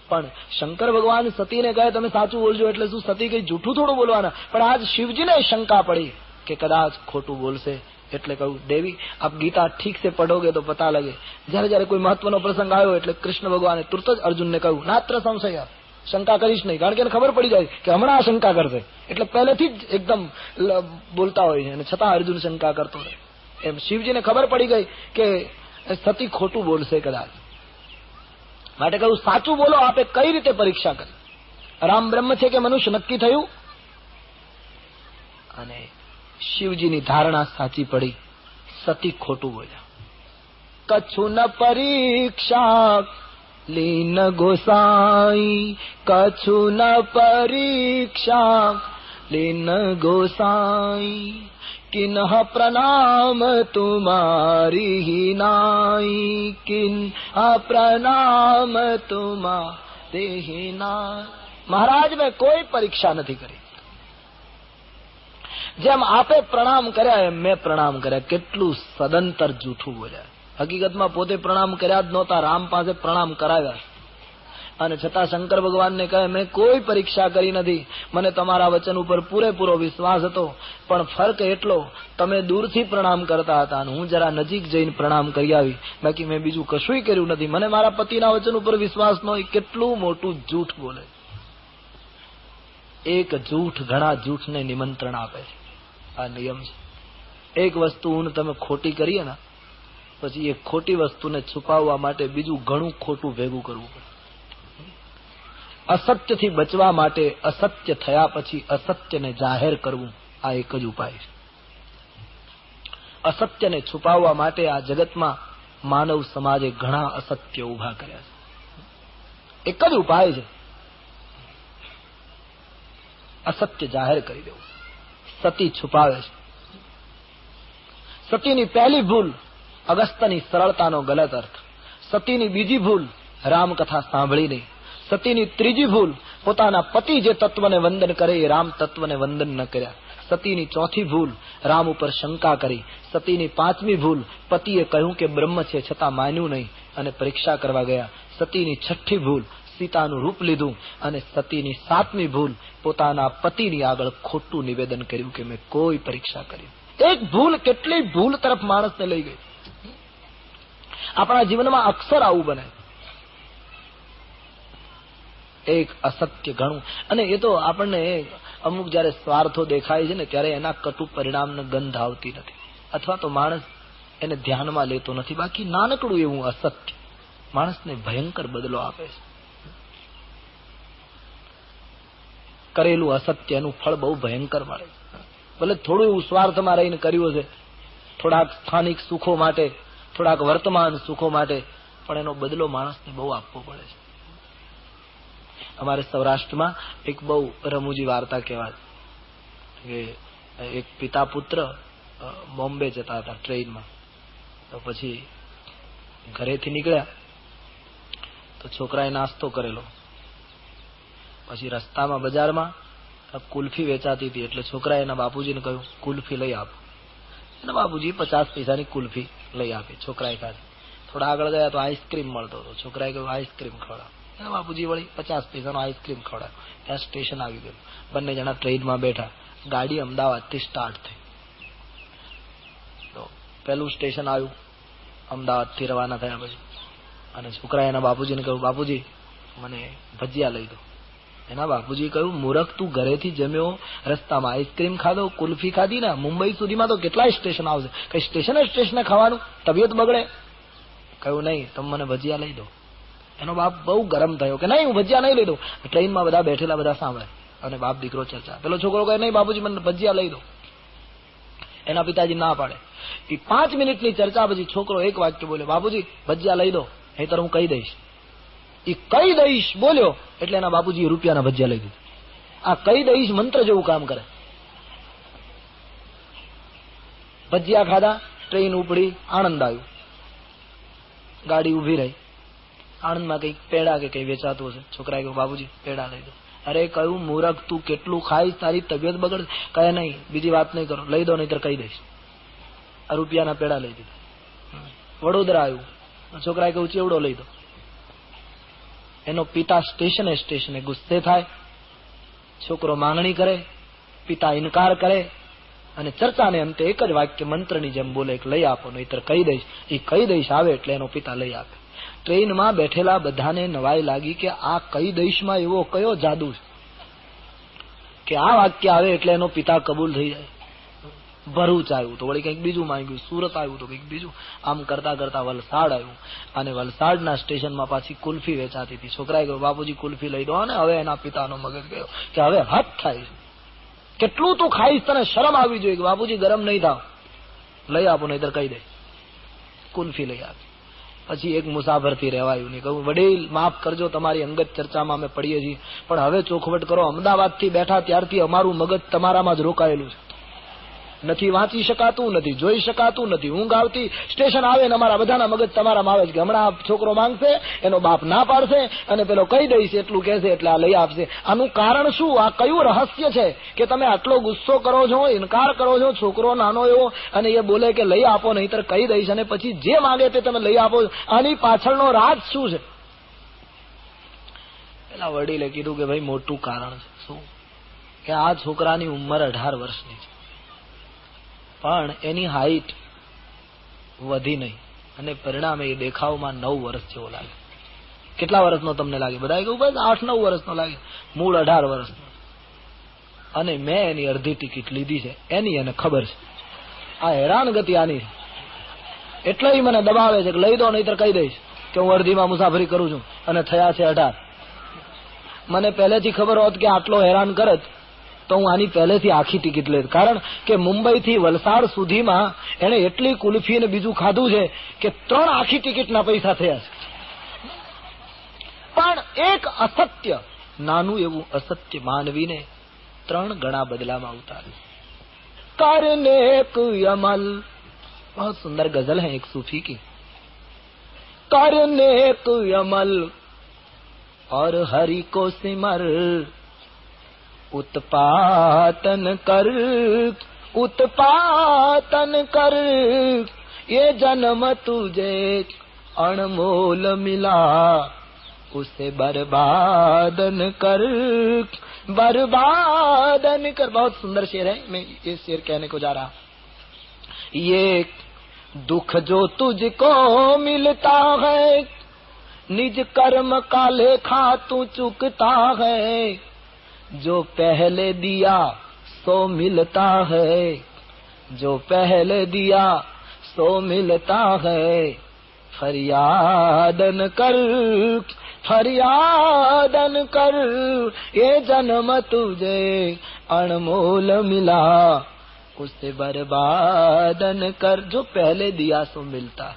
પણ શંકર ભગવાન સતીને કહે તમે સાચું બોલજો એટલે શું સતી કઈ જૂઠું થોડું બોલવાના? પણ આજ શિવજીને શંકા પડી કે કદાચ ખોટું બોલશે. એટલે કહ્યું દેવી આપ ગીતા ઠીક સે પઢોગે તો પતા લગે. જયારે કોઈ મહત્વનો પ્રસંગ આવ્યો એટલે કૃષ્ણ ભગવાને તુરત જ અર્જુનને કહ્યું નાત્ર સંશય, શંકા કરીશ નહીં. કારણ કે એને ખબર પડી જાય કે હમણાં આ શંકા કરશે. એટલે પહેલેથી જ એકદમ બોલતા હોય છે અને છતાં અર્જુન શંકા કરતો રહે. એમ શિવજીને ખબર પડી ગઈ કે સતી ખોટું બોલશે કદાચ. માટે કહ્યું સાચું બોલો, આપે કઈ રીતે પરીક્ષા કરી? રામ બ્રહ્મ છે કે મનુષ્ય નક્કી થયું. અને શિવજીની ધારણા સાચી પડી. સતી ખોટું બોલ્યા. કछु ન પરીક્ષા લીન ગોસાઈ, કछु ન પરીક્ષા લીન ગોસાઈ, કિન્હ પ્રણામ તુમારી હી નાઈ, કિન્હ પ્રણામ તુમારી હી નાઈ. મહારાજ મેં કોઈ પરીક્ષા નથી કરી. જેમ આપે પ્રણામ કર્યા એમ મેં પ્રણામ કર્યા. કેટલું સદંતર જૂઠું બોલ્યા. હકીકતમાં પોતે પ્રણામ કર્યા જ નહોતા, રામ પાસે પ્રણામ કરાવ્યા. અને છતાં શંકર ભગવાનને કહે, મેં કોઈ પરીક્ષા કરી નથી, મને તમારા વચન ઉપર પૂરેપૂરો વિશ્વાસ હતો, પણ ફરક એટલો તમે દૂરથી પ્રણામ કરતા હતા અને હું જરા નજીક જઈને પ્રણામ કરી આવી, બાકી મેં બીજું કશું કર્યું નથી. મને મારા પતિના વચન ઉપર વિશ્વાસ ન હોય. કેટલું મોટું જૂઠ બોલે. એક જૂઠ ઘણા જૂઠને નિમંત્રણ આપે છે. આ નિયમ છે. એક વસ્તુ તમે ખોટી કરીએ ને, પછી એ ખોટી વસ્તુને છુપાવવા માટે બીજું ઘણું ખોટું ભેગું કરવું પડે. અસત્યથી બચવા માટે અસત્ય થયા પછી અસત્યને જાહેર કરવું, આ એક જ ઉપાય છે. અસત્યને છુપાવવા માટે આ જગતમાં માનવ સમાજે ઘણા અસત્ય ઉભા કર્યા છે. એક જ ઉપાય છે, અસત્ય જાહેર કરી દેવું. સતી છુપાવે છે. સતીની પહેલી ભૂલ અગસ્ત્યની સરળતાનો ગલત અર્થ. સતીની બીજી ભૂલ રામકથા સાંભળી નહીં. સતીની ત્રીજી ભૂલ પોતાના પતિ જે તત્વને વંદન કરે એ રામ તત્વને વંદન ન કર્યા. સતીની ચોથી ભૂલ રામ ઉપર શંકા કરી. સતીની પાંચમી ભૂલ પતિએ કહ્યું કે બ્રહ્મ છે છતાં માન્યું નહીં અને પરીક્ષા કરવા ગયા. સતીની છઠ્ઠી ભૂલ સીતાનું રૂપ લીધું અને સતીની સાતમી ભૂલ પોતાના પતિની આગળ ખોટું નિવેદન કર્યું કે મેં કોઈ પરીક્ષા કરી. એક ભૂલ કેટલી ભૂલ તરફ માણસને લઈ ગઈ. આપણા જીવનમાં અક્ષર આવું બને. એક અસત્ય ઘણું, અને એ તો આપણને અમુક જયારે સ્વાર્થો દેખાય છે ને ત્યારે એના કટુ પરિણામને ગંધ આવતી નથી, અથવા તો માણસ એને ધ્યાનમાં લેતો નથી. બાકી નાનકડું એવું અસત્ય માણસને ભયંકર બદલો આપે છે. કરેલું અસત્ય એનું ફળ બહુ ભયંકર મળે છે. ભલે થોડું એવું સ્વાર્થમાં રહીને કર્યું છે, થોડાક સ્થાનિક સુખો માટે, થોડાક વર્તમાન સુખો માટે, પણ એનો બદલો માણસને બહુ આપવો પડે છે. અમારે સૌરાષ્ટ્રમાં એક બહુ રમૂજી વાર્તા કહેવાય કે એક પિતા પુત્ર બોમ્બે જતા હતા ટ્રેનમાં. તો પછી ઘરેથી નીકળ્યા તો છોકરાએ નાસ્તો કરેલો. પછી રસ્તામાં બજારમાં કુલ્ફી વેચાતી હતી, એટલે છોકરાએ એના બાપુજીને કહ્યું કુલ્ફી લઈ આપો. એના બાપુજી 50 પૈસાની કુલ્ફી લઈ આપી. છોકરાએ ખાધી. થોડા આગળ ગયા તો આઈસ્ક્રીમ મળતો હતો. છોકરાએ કહ્યું આઈસ્ક્રીમ ખવડાવ. એના બાપુજી વળી 50 પૈસાનો આઈસ્ક્રીમ ખવડાવ્યો. ત્યાં સ્ટેશન આવી ગયું. બંને જણા ટ્રેનમાં બેઠા. ગાડી અમદાવાદથી સ્ટાર્ટ થઈ. તો પહેલું સ્ટેશન આવ્યું, અમદાવાદથી રવાના થયા પછી. અને છોકરાએ એના બાપુજીને કહ્યું બાપુજી મને ભજીયા લઈ દો. એના બાપુજી કહ્યું મૂરખ, તું ઘરેથી જમ્યો, રસ્તામાં આઈસ્ક્રીમ ખાધો, કુલ્ફી ખાધી ને, મુંબઈ સુધીમાં તો કેટલાય સ્ટેશન આવશે, કઈ સ્ટેશને ખાવાનું, તબિયત બગડે. કહ્યું નહીં, તમે મને ભજીયા લઈ દો. એનો બાપ બહુ ગરમ થયો કે નહીં હું ભજીયા નહીં લઈ દઉં. ટ્રેનમાં બધા બેઠેલા બધા સાંભળે અને બાપ દીકરો ચર્ચા. પેલો છોકરો કહે નહીં બાપુજી મને ભજીયા લઈ દો. એના પિતાજી ના પાડે. એ 5 મિનિટની ચર્ચા પછી છોકરો એક વાક્ય બોલ્યો બાપુજી ભજીયા લઈ દો, નહીંતર હું કહી દઈશ. એ કહી દઈશ બોલ્યો એટલે એના બાપુજી રૂપિયાના ભજીયા લઈ દીધા. આ કહી દઈશ મંત્ર જેવું કામ કરે. ભજીયા ખાધા, ટ્રેન ઉપડી, આણંદ આવ્યું. ગાડી ઉભી રહી. આણંદમાં કઈક પેડા કે કઈ વેચાતું હશે. છોકરાએ કહ્યું બાપુજી પેડા લઈ દો. અરે કહ્યું મૂરખ, તું કેટલું ખાઈશ, તારી તબિયત બગડ. કહે નહીં, બીજી વાત નહીં કરો, લઈ દો નહીતર કહી દઈશ. આ રૂપિયાના પેડા લઈ દીધા. વડોદરા આવ્યું. છોકરાએ કહ્યું ચેવડો લઈ દો. એનો પિતા સ્ટેશને ગુસ્સે થાય. છોકરો માંગણી કરે, પિતા ઇનકાર કરે અને ચર્ચાને અંતે એક જ વાક્ય મંત્રની જેમ બોલે કે લઈ આપો નહીતર કહી દઈશ. એ કહી દઈશ આવે એટલે એનો પિતા લઈ આપે. ટ્રેનમાં બેઠેલા બધાને નવાઈ લાગી કે આ કહી દઈશમાં એવો કયો જાદુ છે કે આ વાક્ય આવે એટલે એનો પિતા કબૂલ થઈ જાય. ભરૂચ આવ્યું તો વળી કંઈક બીજું માંગ્યું, સુરત આવ્યું તો કંઈક બીજું, આમ કરતા કરતા વલસાડ આવ્યું અને વલસાડના સ્ટેશનમાં પાછી કુલ્ફી વેચાતી હતી. છોકરાએ કહ્યું બાપુજી કુલ્ફી લઈ દો. અને હવે એના પિતાનો મગજ ગયો કે હવે હદ થાય છે, કેટલું તું ખાઈશ, તને શરમ આવવી જોઈએ કે બાપુજી ગરમ નહીં થાવ, લઈ આપો નહીતર કહી દે. કુલ્ફી લઈ આપી. પછી એક મુસાફરથી રહેવાયું નહીં. કહું વડીલ માફ કરજો, તમારી અંગત ચર્ચામાં અમે પડીએ છીએ, પણ હવે ચોખવટ કરો. અમદાવાદથી બેઠા ત્યારથી અમારું મગજ તમારામાં જ રોકાયેલું છે. નથી વાંચી શકાતું, નથી જોઈ શકાતું, નથી ઊંઘ આવતી. સ્ટેશન આવે ને અમારા બધાના મગજ તમારામાં આવે છે કે હમણાં છોકરો માંગશે, એનો બાપ ના પાડશે અને પેલો કહી દઈશ એટલું કહેશે એટલે આ લઈ આપશે. આનું કારણ શું? આ કયું રહસ્ય છે કે તમે આટલો ગુસ્સો કરો છો, ઇનકાર કરો છો? છોકરો નાનો એવો અને એ બોલે કે લઈ આપો નહીતર કહી દઈશ, અને પછી જે માંગે તે તમે લઈ આપો. આની પાછળનો રાજ શું છે? પેલા વડીલે કીધું કે ભાઈ મોટું કારણ છે. શું? કે આ છોકરાની ઉંમર 18 વર્ષની છે, પણ એની હાઈટ વધી નહીં અને પરિણામે એ દેખાવમાં 9 વર્ષ જેવો લાગે. કેટલા વર્ષનો તમને લાગે? બધા કહ્યું બસ 8-9 વર્ષનો લાગે, મૂળ 18 વર્ષનો. અને મેં એની અડધી ટિકિટ લીધી છે, એની એને ખબર છે. આ હેરાનગતિ આની એટલે મને દબાવે છે કે લઈ દો, નહીતર કહી દઈશ કે હું અડધીમાં મુસાફરી કરું છું અને થયા છે 18. મને પહેલેથી ખબર હોત કે આટલો હેરાન કરત તો હું આની પહેલેથી આખી ટિકિટ લેત. કારણ કે મુંબઈ થી વલસાડ સુધીમાં એને એટલી કુલ્ફી ને બીજું ખાધું છે કે 3 આખી ટિકિટના પૈસા થયા છે. પણ એક અસત્ય, નાનું એવું અસત્ય માનવીને 3 ગણા બદલામાં ઉતારે. करने को अमल, बहुत सुंदर गजल है एक सूफी की. करने को अमल और हरि को सिमर, उत्पातन कर उत्पातन कर, ये जन्म तुझे अनमोल मिला, उसे बर्बादन कर बर्बादन कर. बहुत सुंदर शेर है, मैं ये शेर कहने को जा रहा. ये दुख जो तुझको मिलता है, निज कर्म का लेखा तू चुकता है, जो पहले दिया सो मिलता है, जो पहले दिया सो मिलता है, फरियादन कर फरियादन कर, ये जन्म तुझे अनमोल मिला, उसे बर्बादन कर, जो पहले दिया सो मिलता.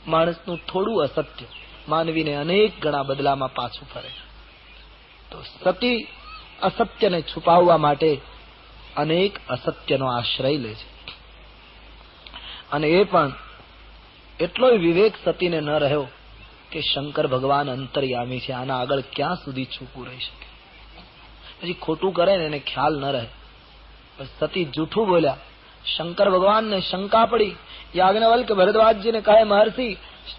માણસનું થોડું અસત્ય માનવીને અનેક ગણા બદલામાં પાછું ફરે. તો સતી અસત્યને છુપાવવા માટે અનેક અસત્યનો આશ્રય લે છે. અને એ પણ એટલો વિવેક સતીને ન રહ્યો કે શંકર ભગવાન અંતર્યામી છે, આના આગળ ક્યાં સુધી છૂપું રહી શકે. પછી ખોટું કરે ને એને ખ્યાલ ન રહે. સતી જૂઠું બોલ્યા, શંકર ભગવાનને શંકા પડી. યાજ્ઞવલ્ક ભરદ્વાજ ને કહે, મહર્ષિ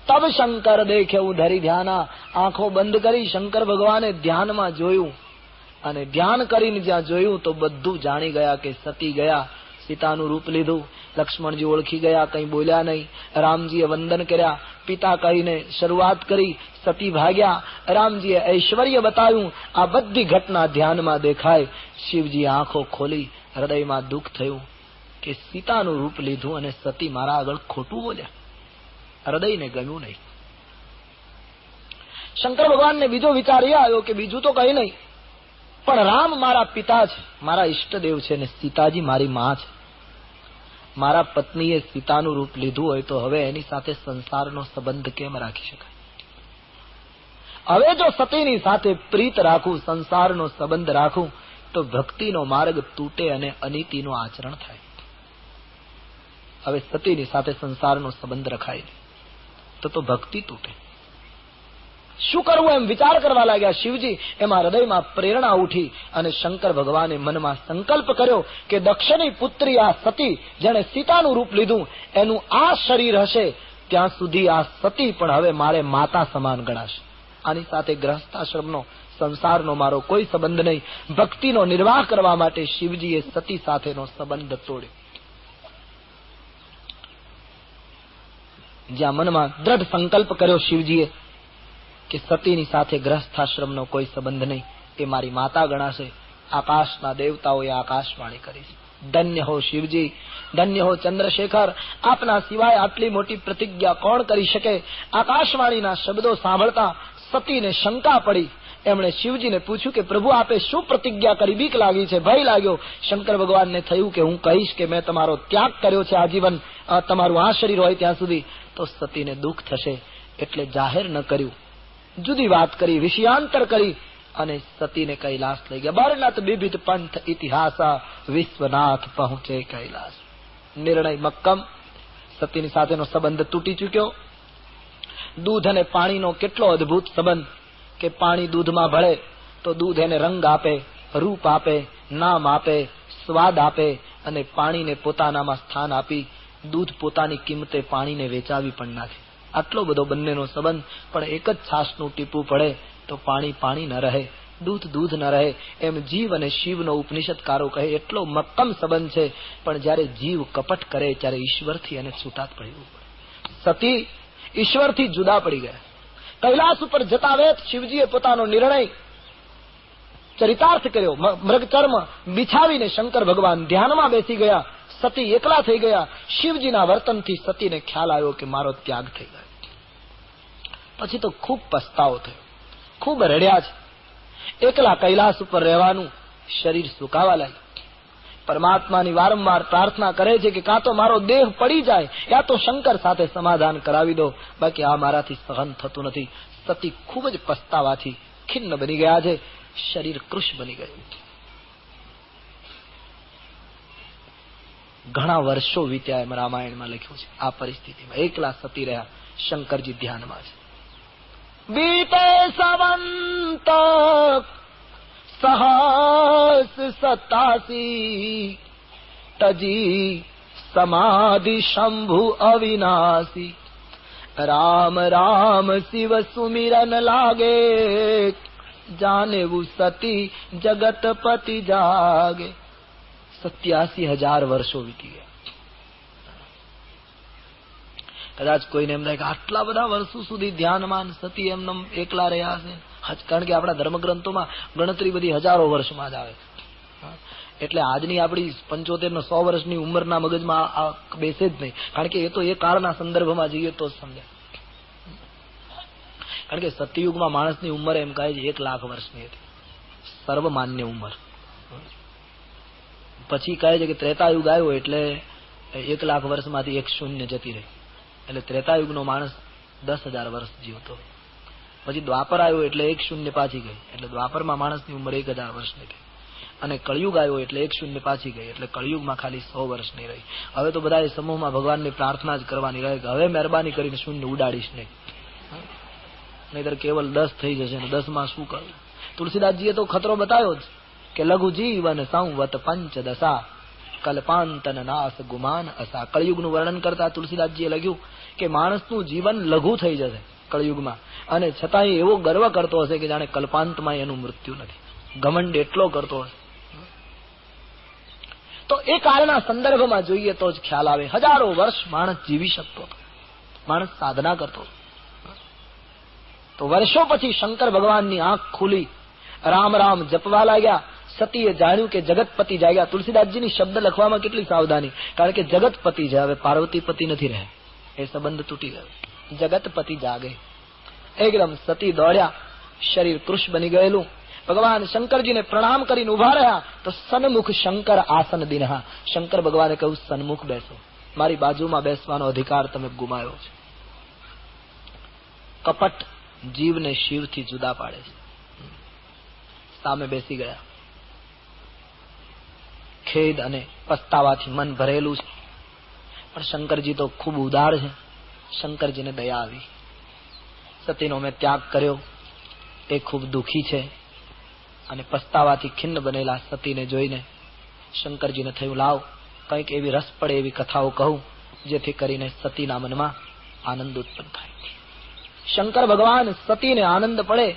તબ શંકર દેખે ઉધરી ધ્યાના. આંખો બંધ કરી શંકર ભગવાને ધ્યાનમાં જોયું, અને ધ્યાન કરીને જ્યાં જોયું તો બધું જાણી ગયા કે સતી ગયા. સીતાનું રૂપ લીધું, લક્ષ્મણજી ઓળખી ગયા, કઈ બોલ્યા નહીં. રામજીએ વંદન કર્યા, પિતા કહીને શરૂઆત કરી. સતી ભાગ્યા, રામજીએ ઐશ્વર્ય બતાવ્યું. આ બધી ઘટના ધ્યાનમાં દેખાય. શિવજી આંખો ખોલી, હૃદયમાં દુઃખ થયું કે સીતાનું રૂપ લીધું અને સતી મારા આગળ ખોટું બોલ્યા. હૃદયને ગમ્યું નહીં. શંકર ભગવાનને બીજો વિચાર એ આવ્યો કે બીજું તો કઈ નહીં, પણ રામ મારા પિતા છે, મારા ઈષ્ટદેવ છે, અને સીતાજી મારી માં છે. મારા પત્નીએ સીતાનું રૂપ લીધું હોય તો હવે એની સાથે સંસારનો સંબંધ કેમ રાખી શકાય? હવે જો સતીની સાથે પ્રીત રાખું, સંસારનો સંબંધ રાખું, તો ભક્તિનો માર્ગ તૂટે અને અનીતિનું આચરણ થાય. હવે સતીની સાથે સંસારનો સંબંધ રખાય તો ભક્તિ તૂટે. શું કરવું એમ વિચાર કરવા લાગ્યા શિવજી. એમાં હૃદયમાં પ્રેરણા ઉઠી અને શંકર ભગવાને મનમાં સંકલ્પ કર્યો કે દક્ષની પુત્રી આ સતી, જેણે સીતાનું રૂપ લીધું, એનું આ શરીર હશે ત્યાં સુધી આ સતી પણ હવે મારે માતા સમાન ગણાશે. આની સાથે ગ્રહસ્થાશ્રમનો, સંસારનો મારો કોઈ સંબંધ નહીં. ભક્તિનો નિર્વાહ કરવા માટે શિવજીએ સતી સાથેનો સંબંધ તોડ્યો. જ્યાં મનમાં દ્રઢ સંકલ્પ કર્યો શિવજીએ કે સતીની સાથે ગ્રહસ્થાશ્રમનો કોઈ સંબંધ નહીં, એ મારી માતા ગણાશે, આકાશના દેવતાઓએ આકાશવાણી કરી. ધન્ય હો શિવજી, ધન્ય હો ચંદ્રશેખર, આપના સિવાય આટલી મોટી પ્રતિજ્ઞા કોણ કરી શકે? આકાશવાણીના શબ્દો સાંભળતા સતીને શંકા પડી. એમણે શિવજીને પૂછ્યું કે પ્રભુ આપે શું પ્રતિજ્ઞા કરી? બીક લાગી છે, ભય લાગ્યો. શંકર ભગવાનને થયું કે હું કહીશ કે મેં તમારો ત્યાગ કર્યો છે આજીવન, તમારું આ શરીર હોય ત્યાં સુધી, તો સતીને દુઃખ થશે, એટલે જાહેર ન કર્યું. જુદી વાત કરી, વિષયાંતર કરી અને સતીને કૈલાસ લઈ ગયા. બરનત વિવિધ પંથ ઇતિહાસ, વિશ્વનાથ પહોંચે કૈલાસ. નિર્ણય મક્કમ. સતીની સાથેનો સંબંધ તૂટી ચૂક્યો. દૂધ અને પાણીનો કેટલો અદભુત સંબંધ કે પાણી દૂધમાં ભળે તો દૂધ એને રંગ આપે, રૂપ આપે, નામ આપે, સ્વાદ આપે, અને પાણીને પોતાનામાં સ્થાન આપી દૂધ પોતાની કિંમતે પાણીને વેચાવી પણ નાખે. આટલો બધો બંનેનો સંબંધ. પણ એક જ છાશનું ટીપું પડે તો પાણી પાણી ન રહે, દૂધ દૂધ ન રહે. એમ જીવ અને શિવનો ઉપનિષદકારો કહે એટલો મક્કમ સંબંધ છે. પણ જયારે જીવ કપટ કરે ત્યારે ઈશ્વરથી એને છૂટાત પડવું પડે. સતી ઈશ્વરથી જુદા પડી ગયા. કૈલાસ ઉપર જતા વેત શિવજીએ પોતાનો નિર્ણય ચરિતાર્થ કર્યો. મૃગચર્મ બિછાવીને શંકર ભગવાન ધ્યાનમાં બેસી ગયા. સતી એકલા થઈ ગયા. શિવજીના વર્તનથી સતીને ખ્યાલ આવ્યો કે મારો ત્યાગ થઈ ગયો. પછી તો ખૂબ પસ્તાવો થયો, ખૂબ રડ્યા છે. એકલા કૈલાસ ઉપર રહેવાનું શરીર સુકાવા લાગ્યું. પરમાત્માની વારંવાર પ્રાર્થના કરે છે કે કાં તો મારો દેહ પડી જાય, યા તો શંકર સાથે સમાધાન કરાવી દો, બાકી આ મારાથી સહન થતું નથી. સતી ખૂબ જ પસ્તાવાથી ખિન્ન બની ગયા છે. શરીર કૃશ બની ગયું. ઘણા વર્ષો વીત્યા એમ રામાયણમાં લખ્યું છે. આ પરિસ્થિતિમાં એકલા સતી રહ્યા. શંકરજી ધ્યાનમાં છે. बीते संवत 87 तजी समाधि शंभु अविनाशी. राम राम शिव सुमिरन लागे, जानेवु सती जगतपति जागे. 87,000 વર્ષો વીતી ગયા. કદાચ કોઈને એમ થાય કે આટલા બધા વર્ષો સુધી ધ્યાનમાં સતી એમને એકલા રહ્યા છે. કારણ કે આપણા ધર્મગ્રંથોમાં ગણતરી બધી હજારો વર્ષમાં જ આવે છે. એટલે આજની આપણી 75 ને 100 વર્ષની ઉંમરના મગજમાં આ બેસે જ નહીં. કારણ કે એ તો એ કાળના સંદર્ભમાં જઈએ તો જ સમજાય. કારણ કે સતયુગમાં માણસની ઉંમર એમ કહે છે 1 લાખ વર્ષની હતી, સર્વમાન્ય ઉંમર. પછી કહે છે કે ત્રેતાયુગ આવ્યો એટલે 1 લાખ વર્ષમાંથી 1 શૂન્ય જતી રહી. એટલે ત્રેતાયુગનો માણસ 10,000 વર્ષ જીવતો. પછી દ્વાપર આવ્યો એટલે 1 શૂન્ય પાછી ગઈ. એટલે દ્વાપરમાં માણસની ઉંમર 1,000 વર્ષની ગઈ. અને કળિયુગ આવ્યો એટલે 1 શૂન્ય પાછી ગઈ. એટલે કળિયુગમાં ખાલી 100 વર્ષની રહી. હવે તો બધા સમૂહમાં ભગવાનની પ્રાર્થના જ કરવાની રહે કે હવે મહેરબાની કરીને શૂન્ય ઉડાડીશ નહીં, નહીતર કેવલ 10 થઈ જશે. ને 10માં શું કરવું? તુલસીદાસજીએ તો ખતરો બતાવ્યો જ કે લઘુ જીવન સંવત 5 દશા, કલ્પાંતન નાશ ગુમાન અસા. કળિયુગનું વર્ણન કરતા તુલસીદાસજીએ લખ્યું કે માણસનું જીવન લઘુ થઈ જશે કળિયુગમાં, અને છતાંય એવો ગર્વ કરતો હશે કે જાણે કલ્પાંતમાં એનું મૃત્યુ નથી. ઘમંડ એટલો કરતો હશે. તો એ કાળના સંદર્ભમાં જોઈએ તો જ ખ્યાલ આવે. હજારો વર્ષ માણસ જીવી શકતો હતો, માણસ સાધના કરતો. તો વર્ષો પછી શંકર ભગવાનની આંખ ખુલી, રામ રામ જપવા લાગ્યા. સતીએ જાણ્યું કે જગતપતિ જાગ્યા. તુલસીદાસજીની શબ્દ લખવામાં કેટલી સાવધાની, કારણ કે જગતપતિ છે, હવે પાર્વતીપતિ નથી રહે. એ સંબંધ તૂટી ગયો. જગતપતિ જાગે. એકદમ સતી દોડ્યા. શરીર કૃશ બની ગયેલું. ભગવાન શંકરજીને પ્રણામ કરીને ઉભા રહ્યા તો સન્મુખ શંકર આસન દિનહા. શંકર ભગવાને કહ્યું સન્મુખ બેસો, મારી બાજુમાં બેસવાનો અધિકાર તમે ગુમાવ્યો છે. કપટ જીવને શિવથી જુદા પાડે છે. સામે બેસી ગયા. ખેદ અને પસ્તાવાથી મન ભરેલું છે. પણ શંકરજી તો ખૂબ ઉદાર છે. શંકરજીને દયા આવી. સતીનો મેં ત્યાગ કર્યો, એ ખૂબ દુઃખી છે. અને પસ્તાવાથી ખિન્ન બનેલા સતીને જોઈને શંકરજીને થયું લાવ કંઈક એવી રસ પડે એવી કથાઓ કહું જેથી કરીને સતીના મનમાં આનંદ ઉત્પન્ન થાય. શંકર ભગવાન સતીને આનંદ પડે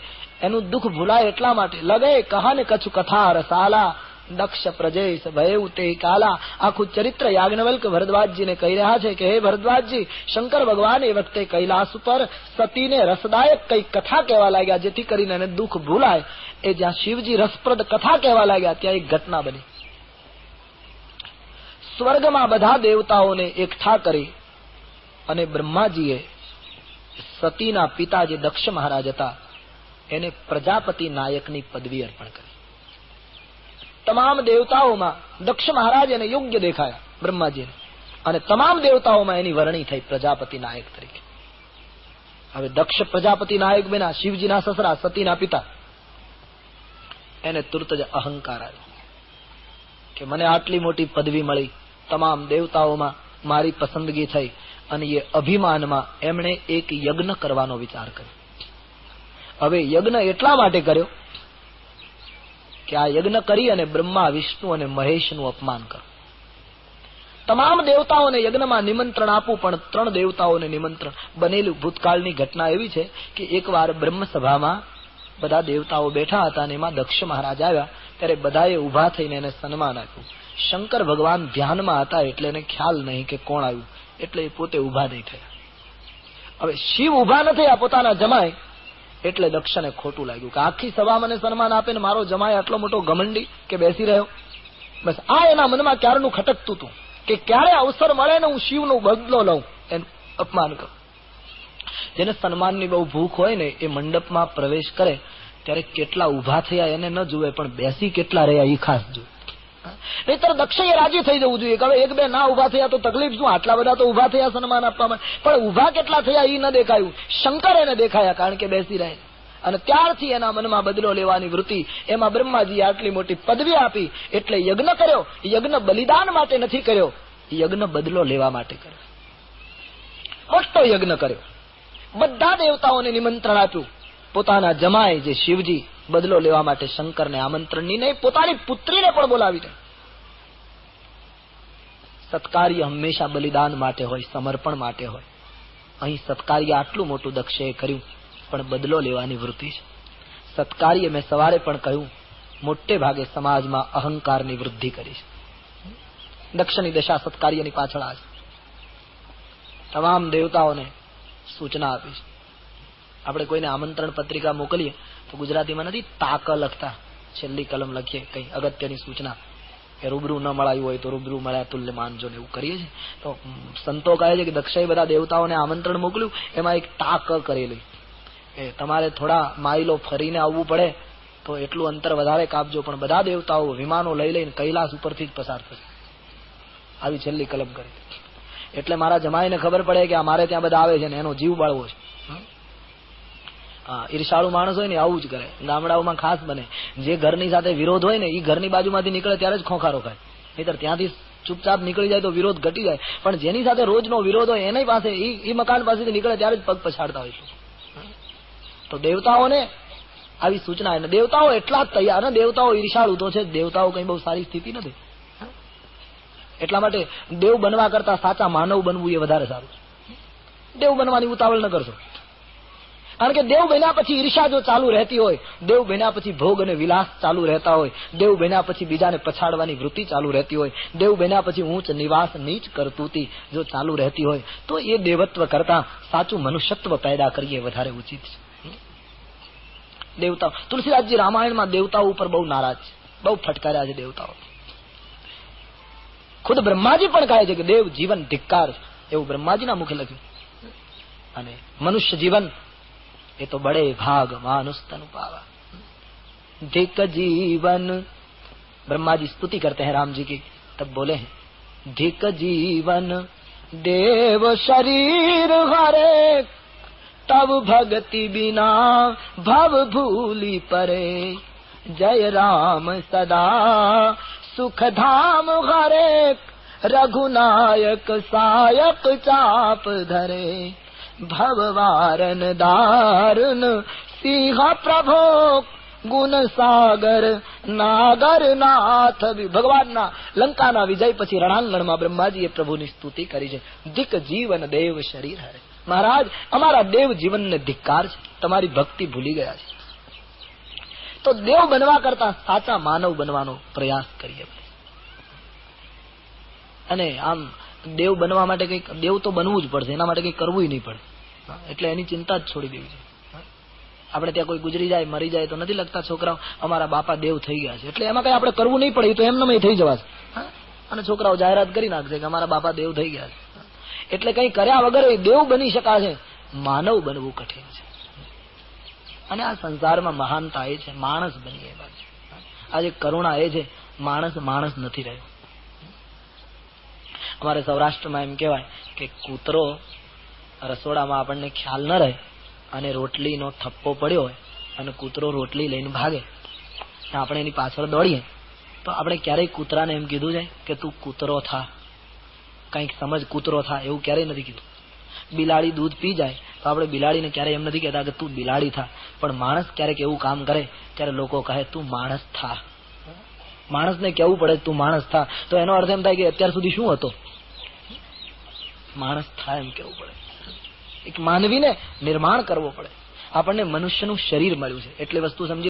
એનું દુઃખ ભૂલાય એટલા માટે લગે કહાને કછુ કથા રસાલા દક્ષ પ્રજેશ ભયઉ તે કાલા. આખું ચરિત્ર યાજ્ઞવલ્ક ભરદ્વાજજીને કહી રહ્યા છે કે હે ભરદ્વાજજી, શંકર ભગવાન એ વખતે કૈલાસ ઉપર સતીને રસદાયક કઈ કથા કહેવા લાગ્યા જેથી કરીને એને દુઃખ ભૂલાય. એ જ્યાં શિવજી રસપ્રદ કથા કહેવા લાગ્યા ત્યાં એક ઘટના બની. સ્વર્ગમાં બધા દેવતાઓને એકઠા કરી અને બ્રહ્માજીએ સતીના પિતા જે દક્ષ મહારાજ હતા એને પ્રજાપતિ નાયકની પદવી અર્પણ કરી. તમામ દેવતાઓમાં દક્ષ મહારાજ એને યોગ્ય દેખાયા બ્રહ્માજીને, અને તમામ દેવતાઓમાં એની વરણી થઈ પ્રજાપતિ નાયક તરીકે. હવે દક્ષ પ્રજાપતિ નાયક બન્યા, શિવજીના સસરા સતીના પિતા. એને તુરત જ અહંકાર આવ્યો કે મને આટલી મોટી પદવી મળી, તમામ દેવતાઓમાં મારી પસંદગી થઈ. અને એ અભિમાનમાં એમણે એક યજ્ઞ કરવાનો વિચાર કર્યો. હવે યજ્ઞ એટલા માટે કર્યો કે આ યજ્ઞ કરી અને બ્રહ્મા, વિષ્ણુ અને મહેશનું અપમાન કરો. તમામ દેવતાઓને યજ્ઞમાં નિમંત્રણ આપવું, પણ 3 દેવતાઓને નિમંત્રણ. બનેલું ભૂતકાળની ઘટના એવી છે કે એકવાર બ્રહ્મસભામાં બધા દેવતાઓ બેઠા હતા અને એમાં દક્ષ મહારાજ આવ્યા ત્યારે બધાએ ઉભા થઈને એને સન્માન આપ્યું. શંકર ભગવાન ધ્યાનમાં હતા એટલે એને ખ્યાલ નહીં કે કોણ આવ્યું, એટલે એ પોતે ઉભા નહીં થયા. હવે શિવ ઉભા ન થયા પોતાના જમાય એટલે દક્ષને ખોટું લાગ્યું કે આખી સભા મને સન્માન આપે ને મારો જમાય આટલો મોટો ઘમંડી કે બેસી રહ્યો. બસ આ એના મનમાં ક્યારનું ખટકતું હતું કે ક્યારે અવસર મળે ને હું શિવનો બદલો લઉં, એનું અપમાન કરું. જેને સન્માનની બહુ ભૂખ હોય ને એ મંડપમાં પ્રવેશ કરે ત્યારે કેટલા ઉભા થયા એને ન જુએ, પણ બેસી કેટલા રહ્યા એ ખાસ જુએ. નહીતર દક્ષએ રાજી થઈ જવું જોઈએ કે હવે એક બે ના ઉભા થયા તો તકલીફ શું, આટલા બધા તો ઉભા થયા સન્માન આપવામાં, પણ ઉભા કેટલા થયા એ ન દેખાયું. શંકર એને દેખાયા કારણ કે બેસી રહે. અને ત્યારથી એના મનમાં બદલો લેવાની વૃત્તિ. એમાં બ્રહ્માજી આટલી મોટી પદવી આપી એટલે યજ્ઞ કર્યો. યજ્ઞ બલિદાન માટે નથી કર્યો, યજ્ઞ બદલો લેવા માટે કર્યો. મોટો યજ્ઞ કર્યો. બધા દેવતાઓને નિમંત્રણ આપ્યું. પોતાના જમાય જે શિવજી બદલો લેવા માટે શંકરને આમંત્રણની નહીં, પોતાની પુત્રીને પણ બોલાવી. સત્કાર્ય હંમેશા બલિદાન માટે હોય, સમર્પણ માટે હોય. અહીં સત્કાર્ય આટલું મોટું દક્ષે કર્યું પણ બદલો લેવાની વૃત્તિ છે. સત્કાર્ય મેં સવારે પણ કહ્યું મોટે ભાગે સમાજમાં અહંકારની વૃદ્ધિ કરી છે. દક્ષની દશા સત્કાર્યની પાછળ આ છે. તમામ દેવતાઓને સૂચના આપી છે. આપણે કોઈને આમંત્રણ પત્રિકા મોકલીએ તો ગુજરાતીમાં નથી તાક લખતા, છેલ્લી કલમ લખીએ કઈ અગત્યની સૂચના કે રૂબરૂ ન મળાયું હોય તો રૂબરૂ મળ્યા તુલ્ય માનજો ને એવું કરીએ છીએ. તો સંતો કહે છે કે દક્ષએ બધા દેવતાઓને આમંત્રણ મોકલ્યું, એમાં એક તાક કરેલી કે તમારે થોડા માઇલો ફરીને આવવું પડે તો એટલું અંતર વધારે કાપજો, પણ બધા દેવતાઓ વિમાનો લઈ લઈને કૈલાસ ઉપરથી જ પસાર થશે. આવી છેલ્લી કલમ કરી. એટલે મારા જમાઈને ખબર પડે કે અમારે ત્યાં બધા આવે છે ને એનો જીવ બાળવો છે. ઈર્ષાળુ માણસ હોય ને આવું જ કરે. ગામડાઓમાં ખાસ બને, જે ઘરની સાથે વિરોધ હોય ને એ ઘરની બાજુમાંથી નીકળે ત્યારે જ ખોખારો ખાય, નહીતર ત્યાંથી ચૂપચાપ નીકળી જાય તો વિરોધ ઘટી જાય. પણ જેની સાથે રોજનો વિરોધ હોય એની પાસે એ મકાન પાસેથી નીકળે ત્યારે જ પગ પછાડતા હોય છે. તો દેવતાઓને આવી સૂચના, અને દેવતાઓ એટલા જ તૈયાર, અને દેવતાઓ ઈર્ષાળુ તો છે, દેવતાઓ કઈ બહુ સારી સ્થિતિ નથી. એટલા માટે દેવ બનવા કરતા સાચા માનવ બનવું એ વધારે સારું. દેવ બનવાની ઉતાવળ ન કરશો, કારણ કે દેવ બન્યા પછી ઈર્ષા જો ચાલુ રહેતી હોય, દેવ બન્યા પછી ભોગ અને વિલાસ ચાલુ રહેતા હોય, દેવ બન્યા પછી બીજાને પછાડવાની વૃત્તિ ચાલુ રહેતી હોય, દેવ બન્યા પછી ઊંચ નિવાસ નીચ કરતૂતી જો ચાલુ રહેતી હોય, તો એ દેવત્વ કરતા સાચું મનુષ્યત્વ પેદા કરીએ વધારે ઉચિત છે. દેવતાઓ, તુલસીદાસજી રામાયણમાં દેવતાઓ ઉપર બહુ નારાજ છે, બહુ ફટકાર્યા છે દેવતાઓ. ખુદ બ્રહ્માજી પણ કહે છે કે દેવ જીવન ધિક્કાર છે, એવું બ્રહ્માજીના મુખે લખ્યું. અને મનુષ્ય જીવન ये तो बड़े भाग मानुष तनु पावा. धिक जीवन, ब्रह्मा जी स्तुति करते हैं राम जी की, तब बोले हैं धिक जीवन देव शरीर हरे, तब भक्ति बिना भव भूली परे. जय राम सदा सुख धाम हरे, रघुनायक सायक चाप धरे. भववारन दारुन सिंह प्रभो, गुण सागर नागर नाथ. ભગવાનના લંકાના વિજય પછી રણાંગણમાં બ્રહ્માજીએ પ્રભુની સ્તુતિ કરી છે. દિક જીવન દેવ શરીર હરે. મહારાજ અમારા દેવ જીવનને ધિક્કાર છે, તમારી ભક્તિ ભૂલી ગયા છે. તો દેવ બનવા કરતા સાચા માનવ બનવાનો પ્રયાસ કરીએ. અને આમ દેવ બનવા માટે કઈક, દેવ તો બનવું જ પડશે, એના માટે કઈ કરવું નહીં પડે, એટલે એની ચિંતા જ છોડી દેવી છે. આપણે ત્યાં કોઈ ગુજરી જાય, મરી જાય તો નથી લગતા છોકરાઓ અમારા બાપા દેવ થઈ ગયા છે, એટલે એમાં કઈ આપણે કરવું નહીં પડે, તો એમને થઈ જવાશે. અને છોકરાઓ જાહેરાત કરી નાખશે કે અમારા બાપા દેવ થઈ ગયા છે. એટલે કઈ કર્યા વગર દેવ બની શકાશે, માનવ બનવું કઠિન છે. અને આ સંસારમાં મહાનતા એ છે માણસ બનીએ. આજે કરુણા એ છે માણસ માણસ નથી રહ્યો. અમારે સૌરાષ્ટ્રમાં એમ કહેવાય કે કૂતરો રસોડામાં આપણને ખ્યાલ ન રહે અને રોટલીનો થપ્પો પડ્યો હોય અને કૂતરો રોટલી લઈને ભાગે, આપણે એની પાછળ દોડીએ તો આપણે ક્યારેય કૂતરાને એમ કીધું છે કે તું કૂતરો થા, કંઈક સમજ કૂતરો થા, એવું ક્યારેય નથી કીધું. બિલાડી દૂધ પી જાય તો આપણે બિલાડીને ક્યારેય એમ નથી કહેતા કે તું બિલાડી થા, પણ માણસ ક્યારેક એવું કામ કરે ત્યારે લોકો કહે તું માણસ થા. માણસને કહેવું પડે તું માણસ થા, તો એનો અર્થ એમ થાય કે અત્યાર સુધી શું હતો, માણસ થાય એમ કેવું પડે. એક માનવીને નિર્માણ કરવો પડે. આપણને મનુષ્યનું શરીર મળ્યું છે એટલે વસ્તુ સમજી